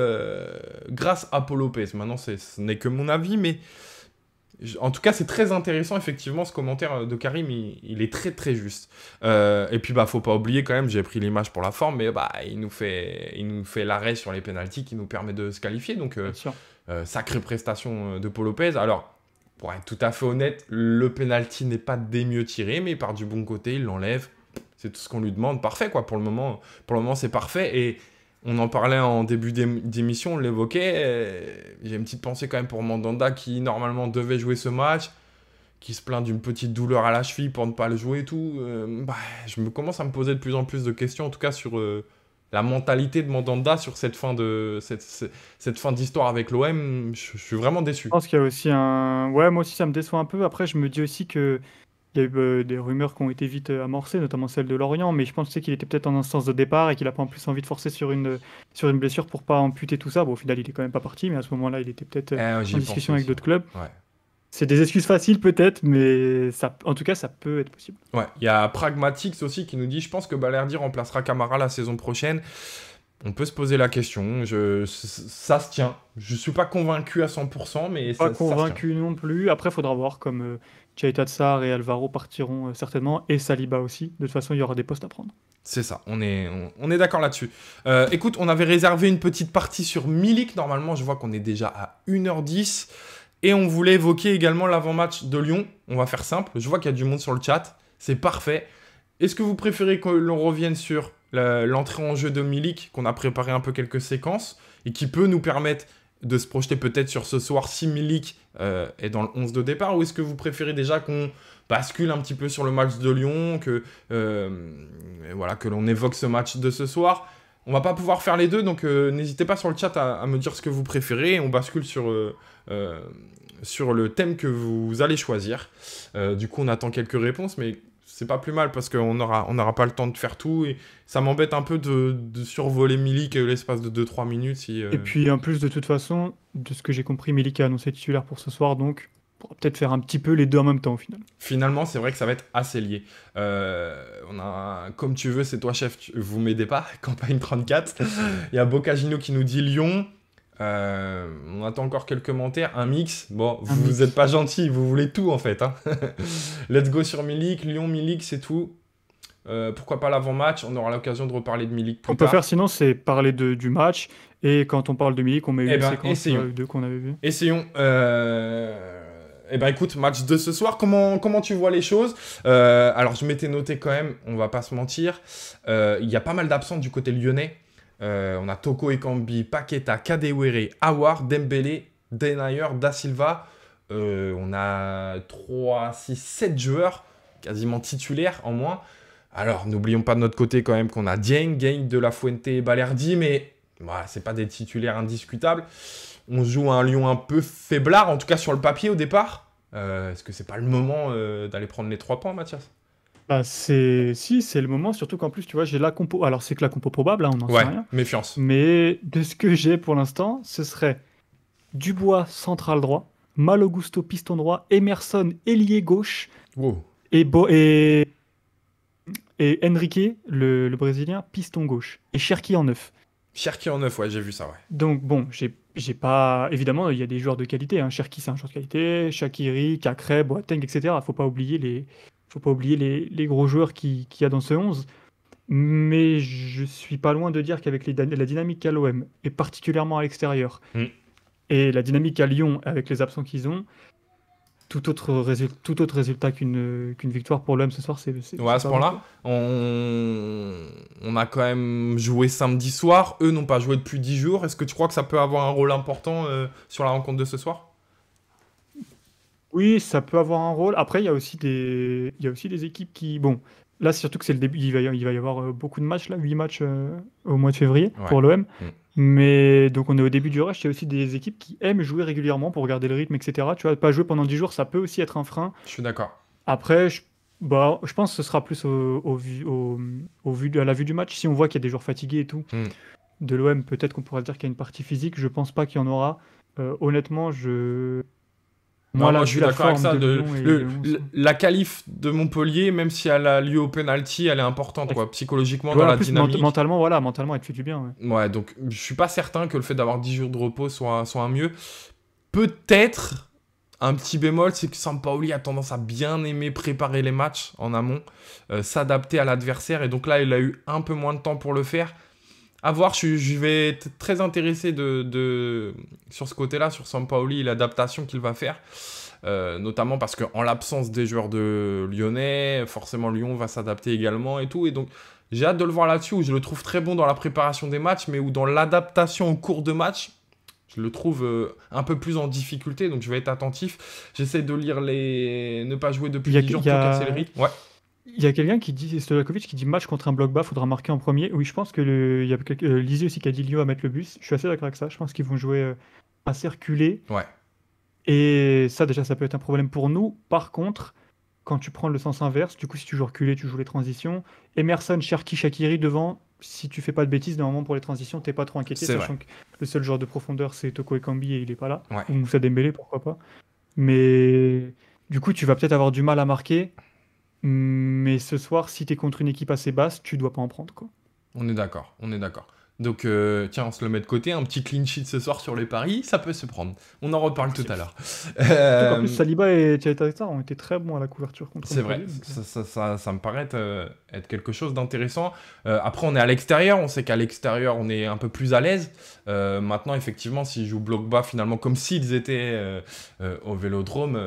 grâce à Paul Lopez. Maintenant, ce n'est que mon avis, mais en tout cas, c'est très intéressant, effectivement, ce commentaire de Karim, il est très très juste. Et puis, faut pas oublier quand même, j'ai pris l'image pour la forme, mais il nous fait l'arrêt sur les pénaltys qui nous permet de se qualifier. Donc, sacrée prestation de Paul Lopez. Alors, pour être tout à fait honnête, le pénalty n'est pas des mieux tirés, mais il part du bon côté, il l'enlève. C'est tout ce qu'on lui demande. Parfait, quoi. Pour le moment, c'est parfait. Et on en parlait en début d'émission, on l'évoquait. J'ai une petite pensée quand même pour Mandanda qui, normalement, devait jouer ce match, qui se plaint d'une petite douleur à la cheville pour ne pas le jouer et tout. Je commence à me poser de plus en plus de questions, en tout cas sur la mentalité de Mandanda sur cette fin d'histoire avec l'OM. Je suis vraiment déçu. Je pense qu'il y a aussi Ouais, moi aussi, ça me déçoit un peu. Après, je me dis aussi que il y a eu des rumeurs qui ont été vite amorcées, notamment celle de Lorient, mais je pense qu'il était peut-être en instance de départ et qu'il n'a pas en plus envie de forcer sur une blessure pour pas amputer tout ça. Bon, au final, il est quand même pas parti, mais à ce moment-là, il était peut-être en discussion avec d'autres clubs. Ouais. C'est des excuses faciles peut-être, mais en tout cas, ça peut être possible. Ouais, il y a Pragmatix aussi qui nous dit « Je pense que Balerdi remplacera Camara la saison prochaine ». On peut se poser la question, ça se tient. Je suis pas convaincu à 100%, mais pas convaincu non plus. Après, il faudra voir, comme Tchaitat Sarr et Alvaro partiront certainement, et Saliba aussi. De toute façon, il y aura des postes à prendre. C'est ça, on est d'accord là-dessus. Écoute, on avait réservé une petite partie sur Milik. Normalement, je vois qu'on est déjà à 1h10. Et on voulait évoquer également l'avant-match de Lyon. On va faire simple. Je vois qu'il y a du monde sur le chat. C'est parfait. Est-ce que vous préférez que l'on revienne sur l'entrée en jeu de Milik, qu'on a préparé un peu quelques séquences, et qui peut nous permettre de se projeter peut-être sur ce soir si Milik est dans le 11 de départ, ou est-ce que vous préférez déjà qu'on bascule un petit peu sur le match de Lyon, que l'on évoque ce match de ce soir? On va pas pouvoir faire les deux, donc n'hésitez pas sur le chat à me dire ce que vous préférez, et on bascule sur le thème que vous allez choisir. Du coup, on attend quelques réponses, mais c'est pas plus mal parce qu'on aura pas le temps de faire tout. Et ça m'embête un peu de survoler Milik l'espace de 2-3 minutes. Et puis en plus, de toute façon, de ce que j'ai compris, Milik a annoncé titulaire pour ce soir, donc on pourra peut-être faire un petit peu les deux en même temps au final. Finalement, c'est vrai que ça va être assez lié. Comme tu veux, c'est toi chef, vous m'aidez pas. Campagne 34. Il y a Bocagino qui nous dit Lyon. On attend encore quelques commentaires. Un mix. Bon, vous êtes pas gentil, vous voulez tout en fait. Hein. Let's go sur Milik. Lyon, Milik, c'est tout. Pourquoi pas l'avant-match? On aura l'occasion de reparler de Milik plus tard. On peut faire sinon, c'est parler du match. Et quand on parle de Milik, on met une séquence deux qu'on avait vu. Essayons. Écoute, match de ce soir, comment tu vois les choses? Alors, je m'étais noté quand même, on va pas se mentir. Il y a pas mal d'absents du côté lyonnais. On a Toko Ekambi, Paqueta, Kadewere, Aouar, Dembélé, Denayer, Da Silva. On a 3, 6, 7 joueurs quasiment titulaires en moins. Alors, n'oublions pas de notre côté quand même qu'on a Dieng, Gain, De La Fuente et Balerdi, mais voilà, c'est pas des titulaires indiscutables. On joue un Lyon un peu faiblard, en tout cas sur le papier au départ. Est-ce que c'est pas le moment d'aller prendre les 3 points, Mathias? Bah c'est le moment, surtout qu'en plus, tu vois, j'ai la compo. Alors, c'est que la compo probable, hein, on n'en sait rien. Méfiance. Mais de ce que j'ai pour l'instant, ce serait Dubois, central droit, Malo Gusto, piston droit, Emerson, ailier gauche, et Henrique, le Brésilien, piston gauche, et Cherki en 9. Cherki en 9, ouais, j'ai vu ça, ouais. Donc, bon, j'ai pas. Évidemment, il y a des joueurs de qualité. Hein. Cherki, c'est un joueur de qualité. Shaqiri, Cacré, Boateng, etc. Faut pas oublier les gros joueurs qu'il y a dans ce 11. Mais je suis pas loin de dire qu'avec la dynamique à l'OM, et particulièrement à l'extérieur, et la dynamique à Lyon, avec les absents qu'ils ont, tout autre résultat qu'une victoire pour l'OM ce soir, c'est ouais, à ce point-là, on a quand même joué samedi soir. Eux n'ont pas joué depuis 10 jours. Est-ce que tu crois que ça peut avoir un rôle important sur la rencontre de ce soir? Oui, ça peut avoir un rôle. Après, il y a aussi des équipes qui... Bon, là, c'est surtout que c'est le début. Il va y avoir beaucoup de matchs, là, 8 matchs au mois de février pour l'OM. Mais donc, on est au début du rush. Il y a aussi des équipes qui aiment jouer régulièrement pour garder le rythme, etc. Tu vois, pas jouer pendant 10 jours, ça peut aussi être un frein. Je suis d'accord. Après, je pense que ce sera plus à la vue du match. Si on voit qu'il y a des joueurs fatigués et tout, de l'OM, peut-être qu'on pourra dire qu'il y a une partie physique. Je pense pas qu'il y en aura. Honnêtement, Moi, je suis d'accord avec ça. La qualif de Montpellier, même si elle a lieu au penalty, elle est importante, quoi, psychologiquement, dans la dynamique. Mentalement, elle te fait du bien. Ouais, donc je suis pas certain que le fait d'avoir 10 jours de repos soit un mieux. Peut-être un petit bémol, c'est que Sampaoli a tendance à bien aimer préparer les matchs en amont, s'adapter à l'adversaire, et donc là, il a eu un peu moins de temps pour le faire. À voir, je vais être très intéressé sur ce côté-là, sur Sampaoli et l'adaptation qu'il va faire. Notamment parce qu'en l'absence des joueurs de Lyonnais, forcément Lyon va s'adapter également et tout. Et donc, j'ai hâte de le voir là-dessus, où je le trouve très bon dans la préparation des matchs, mais où dans l'adaptation au cours de match, je le trouve un peu plus en difficulté. Donc, je vais être attentif. J'essaie de lire ne pas jouer depuis 10 jours pour casser le rythme. Ouais. Il y a quelqu'un qui dit, Stojakovic, qui dit match contre un bloc bas, faudra marquer en premier. Oui, je pense que il y a Lizzie aussi qui a dit Lyon à mettre le bus. Je suis assez d'accord avec ça. Je pense qu'ils vont jouer assez reculé. Ouais. Et ça, déjà, ça peut être un problème pour nous. Par contre, quand tu prends le sens inverse, du coup, si tu joues reculé, tu joues les transitions. Emerson, Cherki, Shaqiri devant. Si tu fais pas de bêtises, normalement pour les transitions, t'es pas trop inquiété, sachant que le seul joueur de profondeur, c'est Toko Ekambi et il est pas là. Ouais. Ou Moussa Dembélé, pourquoi pas. Mais du coup, tu vas peut-être avoir du mal à marquer. Mais ce soir, si t'es contre une équipe assez basse, tu dois pas en prendre, quoi. On est d'accord. Donc, tiens, on se le met de côté. Un petit clean sheet ce soir sur les paris, ça peut se prendre. On en reparle tout à l'heure. En plus, Saliba et Thiago ont été très bons à la couverture contre C'est vrai, ça me paraît être quelque chose d'intéressant. Après, on est à l'extérieur. On sait qu'à l'extérieur, on est un peu plus à l'aise. Maintenant, effectivement, s'ils jouent bloc bas, finalement, comme s'ils étaient au Vélodrome,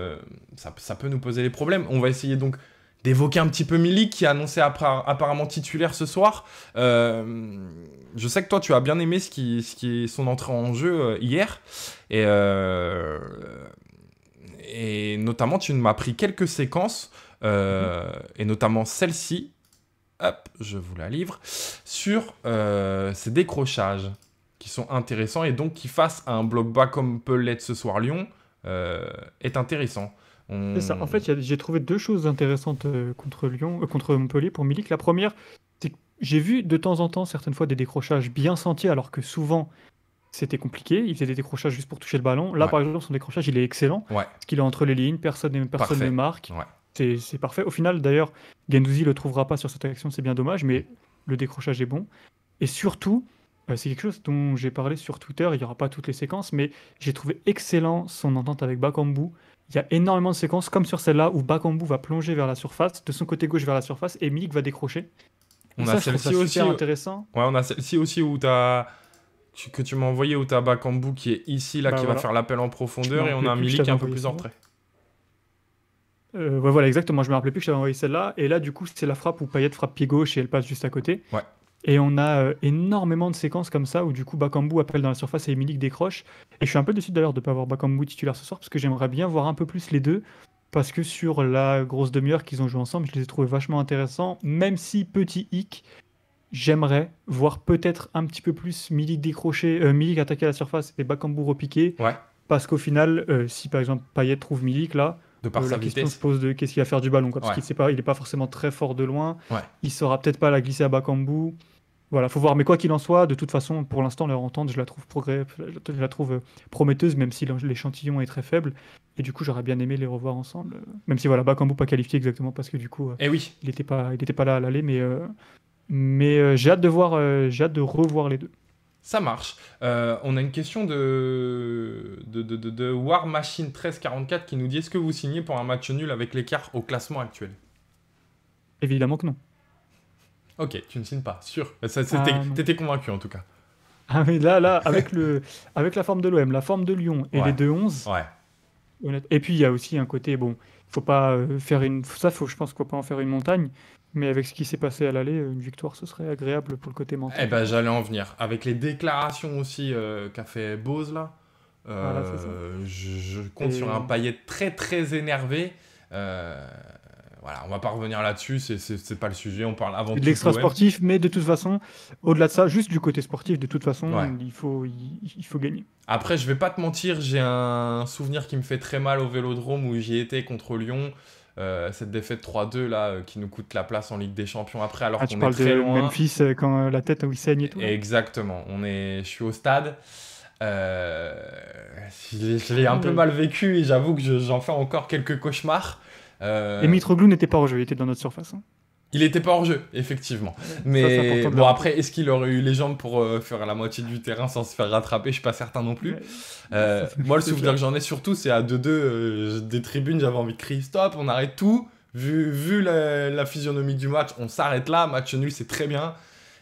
ça peut nous poser des problèmes. On va essayer donc d'évoquer un petit peu Milik, qui a annoncé apparemment titulaire ce soir. Je sais que toi, tu as bien aimé ce qui est son entrée en jeu hier. Et notamment, tu m'as pris quelques séquences, et notamment celle-ci. Hop, je vous la livre. Sur ces décrochages qui sont intéressants, et donc qui, face à un bloc bas comme peut l'être ce soir Lyon, est intéressant. C'est ça. En On... fait, j'ai trouvé deux choses intéressantes contre Lyon, contre Montpellier pour Milik. La première, c'est que j'ai vu de temps en temps, certaines fois, des décrochages bien sentis, alors que souvent c'était compliqué. Il faisait des décrochages juste pour toucher le ballon. Là, Ouais, par exemple, son décrochage, il est excellent, ouais, parce qu'il est entre les lignes, personne ne parfait. marque. Ouais. C'est parfait. Au final, d'ailleurs, Guendouzi le trouvera pas sur cette action, c'est bien dommage, mais le décrochage est bon. Et surtout, c'est quelque chose dont j'ai parlé sur Twitter, il n'y aura pas toutes les séquences, mais j'ai trouvé excellent son entente avec Bakambu. Il y a énormément de séquences, comme sur celle-là, où Bakambu va plonger vers la surface, de son côté gauche vers la surface, et Milik va décrocher. Et On a ça, je trouve ça celle-ci aussi. super intéressant. Ouais, on a celle-ci aussi où que tu m'as envoyé, où t'as Bakambu qui est ici, là, Bah qui va voilà. faire l'appel en Je me profondeur, et on rappelais a un plus que je Milik qui est t'avais un peu envoyé plus en celle-là. retrait. Ouais, voilà, exactement. Je me rappelais plus que je t'avais envoyé celle-là. Et là, du coup, c'est la frappe où Payet frappe pied gauche et elle passe juste à côté. Ouais. Et on a énormément de séquences comme ça où du coup Bakambu appelle dans la surface et Milik décroche. Et je suis un peu déçu d'ailleurs de ne pas avoir Bakambu titulaire ce soir parce que j'aimerais bien voir un peu plus les deux. Parce que sur la grosse demi-heure qu'ils ont joué ensemble, je les ai trouvés vachement intéressants. Même si petit hic, j'aimerais voir peut-être un petit peu plus Milik décrocher, Milik attaquer la surface et Bakambu repiquer. Ouais, Parce qu'au final, si par exemple Payet trouve Milik là, de par sa la question se vitesse. pose de qu'est-ce qu'il va faire du ballon, quoi, parce Ouais, qu'il sait pas, il est pas forcément très fort de loin. ouais. Il saura peut-être pas la glisser à Bakambu. Voilà, faut voir. Mais quoi qu'il en soit, de toute façon, pour l'instant, leur entente, je la trouve prometteuse, même si l'échantillon est très faible. Et du coup, j'aurais bien aimé les revoir ensemble. Même si voilà, Bakambu pas qualifié exactement parce que du coup, Eh oui, il était pas là à l'aller, mais j'ai hâte de revoir les deux. ça marche. On a une question de War Machine 1344 qui nous dit: est-ce que vous signez pour un match nul avec l'écart au classement actuel? Évidemment que non. Ok, tu ne signes pas, sûr. Ah non. T'étais convaincu en tout cas. Ah oui, là, avec la forme de l'OM, la forme de Lyon et Ouais, les 2-11, ouais. Et puis il y a aussi un côté, bon, faut pas faire je pense qu'il faut pas en faire une montagne, mais avec ce qui s'est passé à l'aller, une victoire, ce serait agréable pour le côté Eh mental. ben, j'allais en venir. Avec les déclarations aussi qu'a fait Bose là, Voilà, c'est ça. je compte sur un Et Payet très très énervé. Voilà, on va pas revenir là-dessus, c'est pas le sujet, on parle avant c'est de tout de l'extra l'OM. sportif, mais de toute façon, au-delà de ça, juste du côté sportif, de toute Ouais. façon, il faut gagner. Après, je vais pas te mentir, j'ai un souvenir qui me fait très mal au Vélodrome où j'y étais contre Lyon. Cette défaite 3-2 là, qui nous coûte la place en Ligue des Champions après, alors Ah, tu qu'on est parles très de loin. Memphis quand la tête où il saigne et tout, là. Exactement, je suis au stade. Euh, je l'ai un peu Ouais. mal vécu et j'avoue que j'en fais encore quelques cauchemars. Et Mitroglou n'était pas rejoué, il était dans notre surface, hein. Il était pas hors jeu, effectivement. Ouais, ça, c'est Mais important de le bon, rappeler. après, est-ce qu'il aurait eu les jambes pour faire la moitié du terrain sans se faire rattraper? Je suis pas certain non plus. Ouais, ça, Moi, le c'est souvenir clair. que j'en ai surtout, c'est à 2-2 des tribunes, j'avais envie de crier stop, on arrête tout. Vu la physionomie du match, on s'arrête là, match nul, c'est très bien.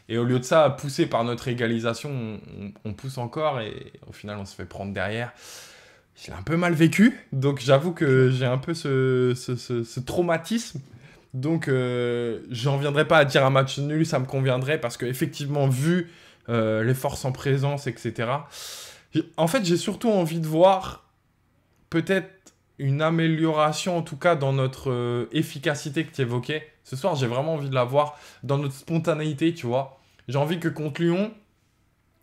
Et au lieu de ça, poussé par notre égalisation, on pousse encore et au final, on se fait prendre derrière. J'ai un peu mal vécu, donc j'avoue que j'ai un peu ce traumatisme. Donc, j'en viendrai pas à dire un match nul, ça me conviendrait, parce qu'effectivement, vu les forces en présence, etc., en fait, j'ai surtout envie de voir peut-être une amélioration, en tout cas, dans notre efficacité que tu évoquais. Ce soir, j'ai vraiment envie de la voir dans notre spontanéité, tu vois. J'ai envie que contre Lyon,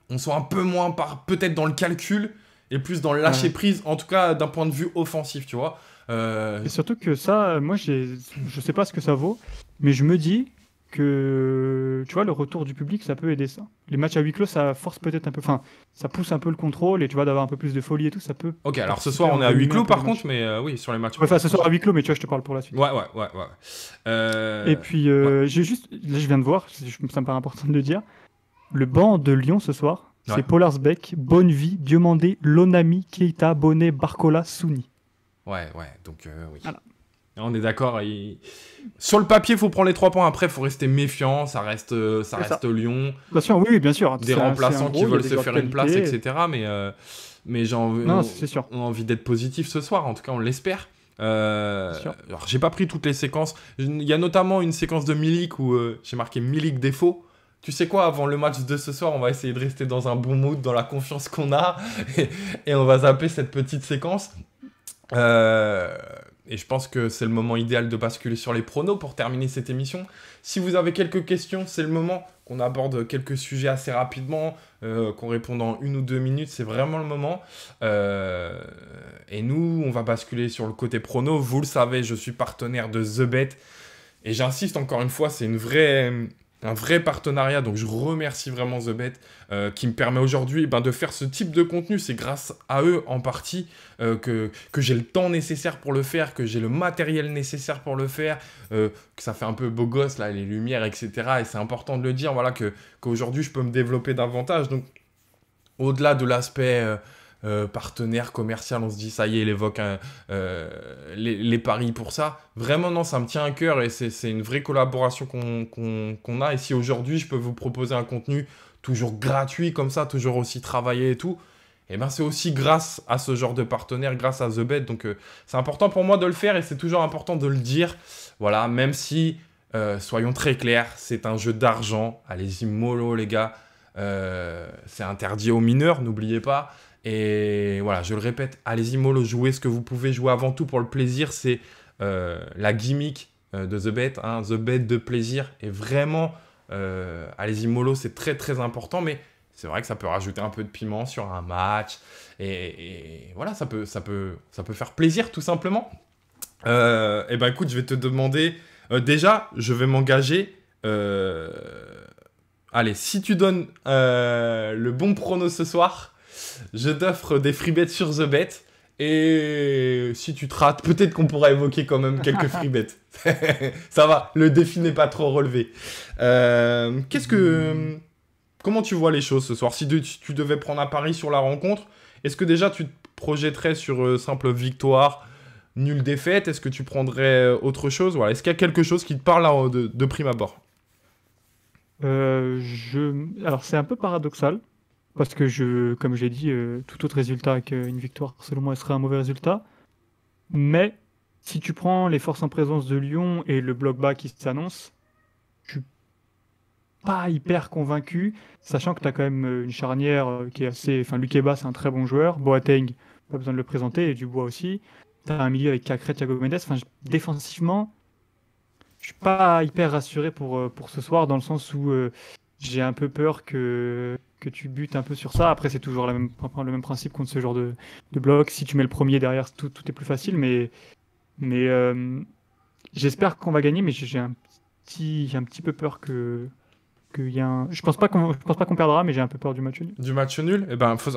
on soit un peu moins peut-être dans le calcul et plus dans le lâcher Ouais. prise, en tout cas d'un point de vue offensif, tu vois. Et surtout que ça, moi, je sais pas ce que ça vaut, mais je me dis que, tu vois, le retour du public, ça peut aider ça. Les matchs à huis clos, ça force peut-être un peu, enfin, ça pousse un peu le contrôle et tu vois, d'avoir un peu plus de folie et tout, ça peut Ok, alors ce participer soir à on est à huis envenimer un clos peu par le contre, match. mais oui, sur les matchs. Ouais, enfin, ce soir à huis clos, mais tu vois, je te parle pour la suite. Ouais. Et puis, Ouais, j'ai juste, là, je viens de voir, ça me paraît important de le dire, le banc de Lyon ce soir, ouais. c'est Polarsbeck, Bonnevie, Diomandé, Lonami, Keita, Bonnet, Barcola, Souni. Ouais, donc oui. Voilà. On est d'accord. Sur le papier, il faut prendre les 3 points. Après, il faut rester méfiant. Ça reste C'est ça. Lyon. Bien sûr, oui, bien sûr. Des C'est un remplaçants gros, qui il y a veulent des se joueurs de faire une place, qualité. etc. Mais Non, c'est sûr. on a envie d'être positif ce soir. En tout cas, on l'espère. C'est sûr. Alors, j'ai pas pris toutes les séquences. Il y a notamment une séquence de Milik où j'ai marqué Milik défaut. Tu sais quoi, avant le match de ce soir, on va essayer de rester dans un bon mood, dans la confiance qu'on a, et on va zapper cette petite séquence. Et je pense que c'est le moment idéal de basculer sur les pronos pour terminer cette émission. Si vous avez quelques questions, c'est le moment. qu'on aborde quelques sujets assez rapidement, qu'on réponde en 1 ou 2 minutes, c'est vraiment le moment. Et nous, on va basculer sur le côté prono. Vous le savez, je suis partenaire de TheBet. Et j'insiste encore une fois, c'est un vrai partenariat, donc je remercie vraiment TheBet qui me permet aujourd'hui de faire ce type de contenu. C'est grâce à eux en partie que j'ai le temps nécessaire pour le faire, que j'ai le matériel nécessaire pour le faire, que ça fait un peu beau gosse, là, les lumières, etc. Et c'est important de le dire, voilà, qu'aujourd'hui je peux me développer davantage. Donc au-delà de l'aspect partenaire commercial, on se dit ça y est, il évoque les paris pour ça. Vraiment, non, ça me tient à cœur et c'est une vraie collaboration qu'on a. Et si aujourd'hui, je peux vous proposer un contenu toujours gratuit comme ça, toujours aussi travaillé et tout, et ben c'est aussi grâce à ce genre de partenaire, grâce à TheBet. Donc, c'est important pour moi de le faire et c'est toujours important de le dire. Voilà, même si, soyons très clairs, c'est un jeu d'argent. Allez-y, mollo, les gars. C'est interdit aux mineurs, n'oubliez pas. Et voilà, je le répète, allez-y mollo, jouez ce que vous pouvez jouer avant tout pour le plaisir. C'est la gimmick de TheBet, hein, TheBet de plaisir. Et vraiment, allez-y mollo, c'est très très important. Mais c'est vrai que ça peut rajouter un peu de piment sur un match. Et voilà, ça peut faire plaisir tout simplement. Et ben écoute, je vais te demander... déjà, je vais m'engager... allez, si tu donnes le bon prono ce soir... Je t'offre des free bets sur TheBet. Et si tu te rates, peut-être qu'on pourra évoquer quand même quelques free bets. Ça va, le défi n'est pas trop relevé. Comment tu vois les choses ce soir? Si tu devais prendre un pari sur la rencontre, est-ce que déjà tu te projetterais sur simple victoire, nulle défaite? Est-ce que tu prendrais autre chose? Voilà. Est-ce qu'il y a quelque chose qui te parle là, de prime abord? Alors, c'est un peu paradoxal. Parce que, comme j'ai dit, tout autre résultat qu'une victoire, selon moi, serait un mauvais résultat. Mais si tu prends les forces en présence de Lyon et le bloc bas qui s'annonce, je suis pas hyper convaincu, sachant que tu as quand même une charnière qui est assez... Enfin, Lukeba, c'est un très bon joueur. Boateng, pas besoin de le présenter, et Dubois aussi. Tu as un milieu avec Cacré, Thiago Mendes. Enfin, défensivement, je suis pas hyper rassuré pour ce soir, dans le sens où j'ai un peu peur que tu butes un peu sur ça. Après, c'est toujours le même principe contre ce genre de bloc. Si tu mets le premier derrière, tout est plus facile. Mais j'espère qu'on va gagner, mais j'ai un petit peu peur qu'il y a un... Je pense pas qu'on perdra, mais j'ai un peu peur du match nul. Du match nul?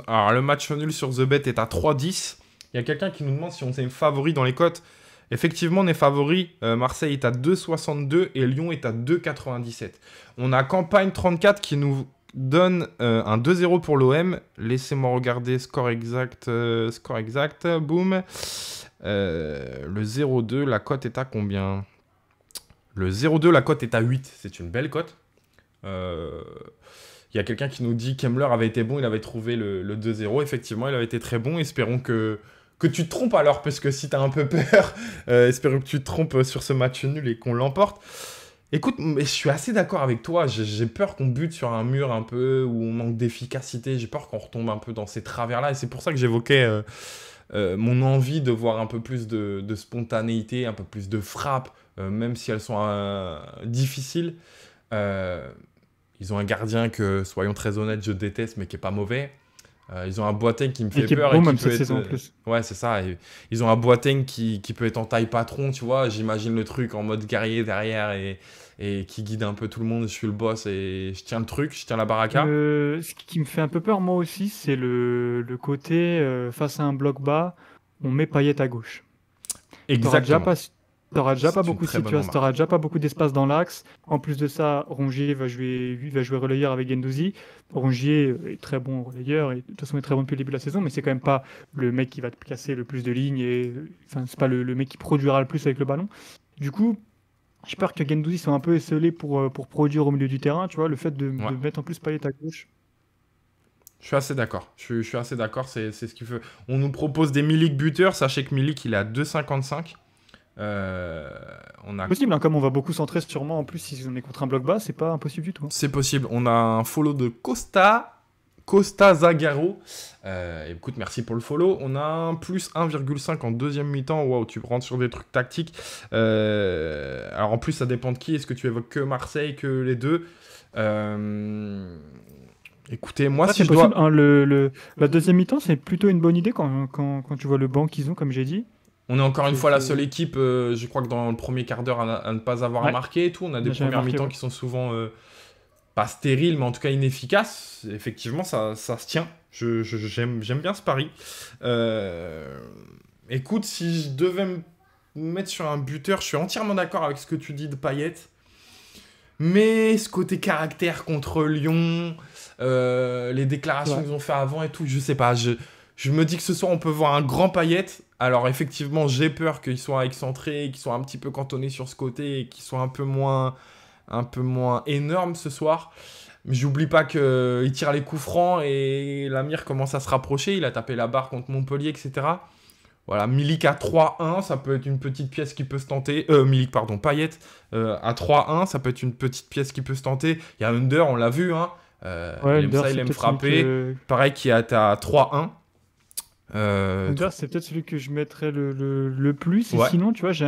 Alors, le match nul sur TheBet est à 3,10. Il y a quelqu'un qui nous demande si on est favori dans les cotes. Effectivement, on est favori. Marseille est à 2,62 et Lyon est à 2,97. On a Campagne 34 qui nous donne un 2-0 pour l'OM. Laissez-moi regarder score exact. Boum. Le 0-2, la cote est à combien? Le 0-2, la cote est à 8. C'est une belle cote. Il y a quelqu'un qui nous dit qu'Emler avait été bon, il avait trouvé le 2-0. Effectivement, il avait été très bon. Espérons que tu te trompes alors, parce que si tu as un peu peur, espérons que tu te trompes sur ce match nul et qu'on l'emporte. Écoute, je suis assez d'accord avec toi. J'ai peur qu'on bute sur un mur un peu, où on manque d'efficacité. J'ai peur qu'on retombe un peu dans ces travers-là. Et c'est pour ça que j'évoquais mon envie de voir un peu plus de spontanéité, un peu plus de frappe, même si elles sont difficiles. Ils ont un gardien que, soyons très honnêtes, je déteste, mais qui n'est pas mauvais. Ils ont un Boateng qui me fait peur. Bon, et qui même peut cette saison en être... plus. Ouais, c'est ça. Et ils ont un Boateng qui peut être en taille patron, tu vois. J'imagine le truc en mode guerrier derrière et qui guide un peu tout le monde. Je suis le boss et je tiens le truc, je tiens la baraka. Ce qui me fait un peu peur, moi aussi, c'est le côté face à un bloc bas, on met Payet à gauche. Exactement. T'auras déjà pas C'est une beaucoup de très bonne situations, remarque. t'auras déjà pas beaucoup d'espace dans l'axe. En plus de ça, Rongier va jouer relayeur avec Guendouzi. Rongier est très bon relayeur et de toute façon est très bon depuis le début de la saison, mais c'est quand même pas le mec qui va te casser le plus de lignes et enfin c'est pas le mec qui produira le plus avec le ballon. Du coup, j'ai peur que Guendouzi soit un peu esselé pour produire au milieu du terrain, tu vois, le fait de Ouais. mettre en plus Payet à gauche. Je suis assez d'accord. Je suis assez d'accord. C'est ce qu'il fait. On nous propose des Milik buteurs. Sachez que Milik, il est à 2,55. On a... Possible, hein, comme on va beaucoup centrer sûrement en plus si on est contre un bloc bas, c'est pas impossible du tout. C'est possible. On a un follow de Costa Costa Zaguero. Écoute, merci pour le follow. On a un plus 1,5 en deuxième mi-temps. Waouh, tu rentres sur des trucs tactiques. Alors en plus, ça dépend de qui. Est-ce que tu évoques que Marseille, que les deux Écoutez, moi, si je possible, dois... hein, la deuxième mi-temps, c'est plutôt une bonne idée quand tu vois le banc qu'ils ont, comme j'ai dit. On est encore une fois la seule équipe, je crois que dans le premier quart d'heure, à ne pas avoir marqué et tout. On a des premières mi-temps qui sont souvent pas stériles, mais en tout cas inefficaces. Effectivement, ça se tient. J'aime bien ce pari. Écoute, si je devais me mettre sur un buteur, je suis entièrement d'accord avec ce que tu dis de Payet. Mais ce côté caractère contre Lyon, les déclarations qu'ils ont fait avant et tout, je sais pas. Je me dis que ce soir, on peut voir un grand Payet. Alors, effectivement, j'ai peur qu'il soit excentré, qu'il soit un petit peu cantonné sur ce côté et qu'il soit un peu moins énorme ce soir. Mais j'oublie pas qu'il tire les coups francs et l'Amir commence à se rapprocher. Il a tapé la barre contre Montpellier, etc. Voilà, Milik à 3-1, ça peut être une petite pièce qui peut se tenter. Payet à 3-1, ça peut être une petite pièce qui peut se tenter. Il y a Under, on l'a vu, hein. Il aime frapper. Pareil, qui est à 3-1. Under, c'est peut-être celui que je mettrais le plus. Et sinon, tu vois, j'ai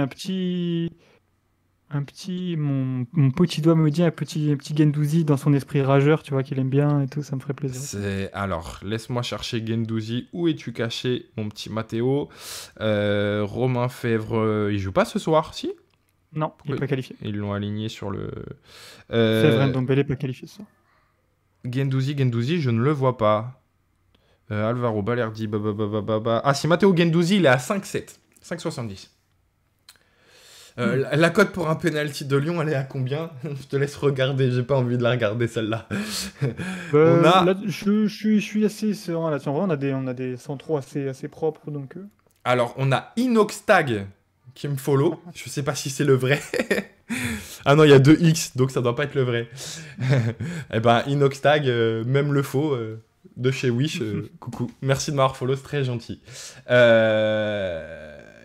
mon petit doigt me dit un petit Guendouzi dans son esprit rageur, tu vois, qu'il aime bien et tout, ça me ferait plaisir. Alors, laisse-moi chercher Guendouzi. Où es-tu caché, mon petit Mathéo? Romain Fèvre, il joue pas ce soir, si? Non, il n'est pas qualifié. Ils l'ont aligné sur le... Fèvre Ndombele n'est pas qualifié ce soir. Guendouzi, je ne le vois pas. Alvaro Balerdi, Ah, si Matteo Guendouzi, il est à 5,7. 5,70. La cote pour un penalty de Lyon, elle est à combien? Je te laisse regarder, j'ai pas envie de la regarder celle-là. Là, je suis assez serein là-dessus. En vrai, on a des centraux assez propres. Donc... Alors, on a Inoxtag qui me follow. Je sais pas si c'est le vrai. Ah non, il y a 2X, donc ça doit pas être le vrai. Eh ben, Inoxtag, même le faux, de chez Wish. Coucou. Merci de m'avoir follow, c'est très gentil.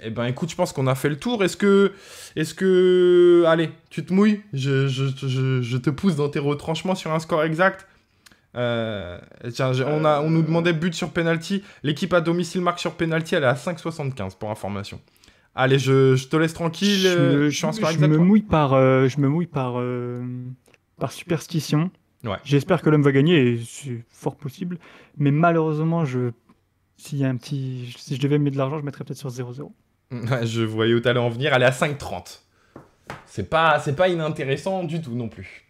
Eh ben, écoute, je pense qu'on a fait le tour. Est-ce que... Allez, tu te mouilles, je te pousse dans tes retranchements sur un score exact. On nous demandait but sur penalty. L'équipe à domicile marque sur penalty, elle est à 5,75 pour information. Allez, je te laisse tranquille. Je me mouille par superstition. Ouais. J'espère que l'homme va gagner, et c'est fort possible. Mais malheureusement, si je devais mettre de l'argent, je mettrais peut-être sur 0-0. Je voyais où t'allais en venir. Elle est à 5,30. C'est pas inintéressant du tout non plus.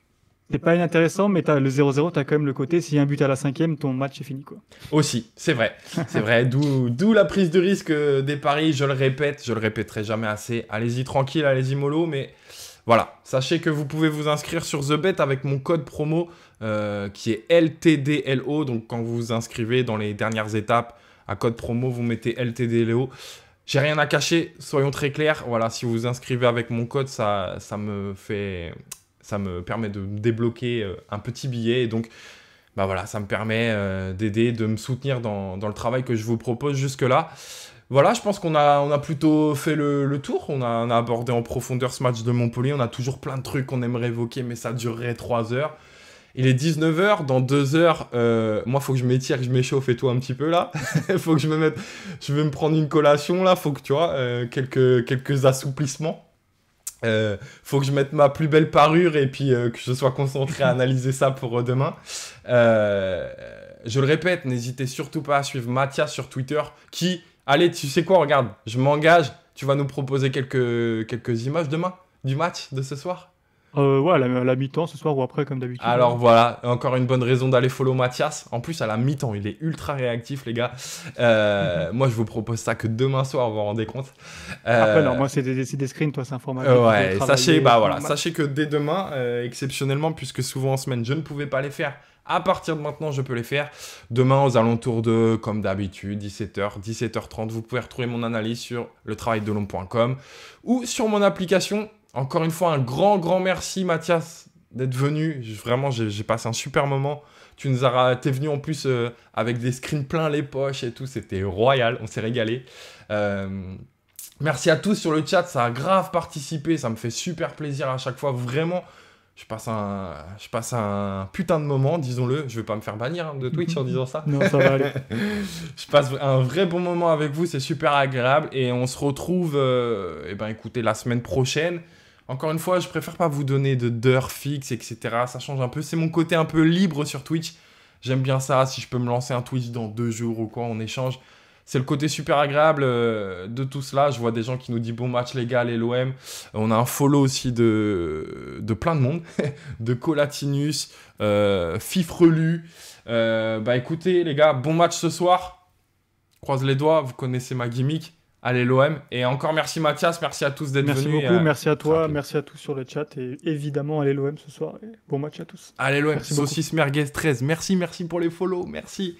C'est pas inintéressant, mais le 0-0, t'as quand même le côté, s'il y a un but à la 5e, ton match est fini, quoi. Aussi, c'est vrai. C'est vrai, d'où la prise de risque des paris, je le répéterai jamais assez. Allez-y tranquille, allez-y mollo, mais voilà. Sachez que vous pouvez vous inscrire sur TheBet avec mon code promo qui est LTDLO. Donc quand vous vous inscrivez dans les dernières étapes, à code promo, vous mettez LTDLO. J'ai rien à cacher, soyons très clairs. Voilà, si vous vous inscrivez avec mon code, ça me permet de me débloquer un petit billet. Et donc, bah voilà, ça me permet d'aider, de me soutenir dans le travail que je vous propose jusque-là. Voilà, je pense qu'on a plutôt fait le tour. On a abordé en profondeur ce match de Montpellier. On a toujours plein de trucs qu'on aimerait évoquer, mais ça durerait 3 heures. Il est 19h, dans 2 heures, moi, il faut que je m'étire, que je m'échauffe et tout un petit peu, là. Faut que je me mette... Je vais me prendre une collation, là. Faut que, tu vois, quelques assouplissements. Faut que je mette ma plus belle parure et puis que je sois concentré à analyser ça pour demain. Je le répète, n'hésitez surtout pas à suivre Mathias sur Twitter qui... Allez, tu sais quoi, regarde, je m'engage. Tu vas nous proposer quelques images demain du match de ce soir. Ouais, à la mi-temps ce soir ou après, comme d'habitude. Alors voilà, encore une bonne raison d'aller follow Mathias. En plus, à la mi-temps, il est ultra réactif, les gars. Moi, je vous propose ça que demain soir, vous vous rendez compte. Après, non, moi, c'est des screens, toi, c'est informatique. Ouais, sachez que dès demain, exceptionnellement, puisque souvent en semaine, je ne pouvais pas les faire. À partir de maintenant, je peux les faire. Demain, aux alentours de, comme d'habitude, 17h, 17h30, vous pouvez retrouver mon analyse sur letravaildelhomme.com ou sur mon application. Encore une fois, un grand merci, Mathias, d'être venu. Vraiment, j'ai passé un super moment. T'es venu en plus avec des screens plein les poches et tout. C'était royal, on s'est régalé. Merci à tous sur le chat, ça a grave participé. Ça me fait super plaisir à chaque fois. Vraiment, je passe un putain de moment, disons-le. Je vais pas me faire bannir de Twitch en disant ça. Non, ça va aller. Je passe un vrai bon moment avec vous, c'est super agréable. Et on se retrouve, écoutez, la semaine prochaine. Encore une fois, je préfère pas vous donner d'heures fixes, etc. Ça change un peu. C'est mon côté un peu libre sur Twitch. J'aime bien ça. Si je peux me lancer un Twitch dans 2 jours ou quoi, on échange. C'est le côté super agréable de tout cela. Je vois des gens qui nous disent bon match les gars, les l'OM. On a un follow aussi de plein de monde. De Colatinus, Fifrelu. Écoutez les gars, bon match ce soir. Croise les doigts, vous connaissez ma gimmick. Allez l'OM. Et encore merci Mathias, merci à tous d'être venus. Merci beaucoup, merci à toi, merci à tous sur le chat. Et évidemment, allez l'OM ce soir. Et bon match à tous. Allez l'OM, Merci beaucoup. saucisse merguez 13. Merci pour les follow, merci.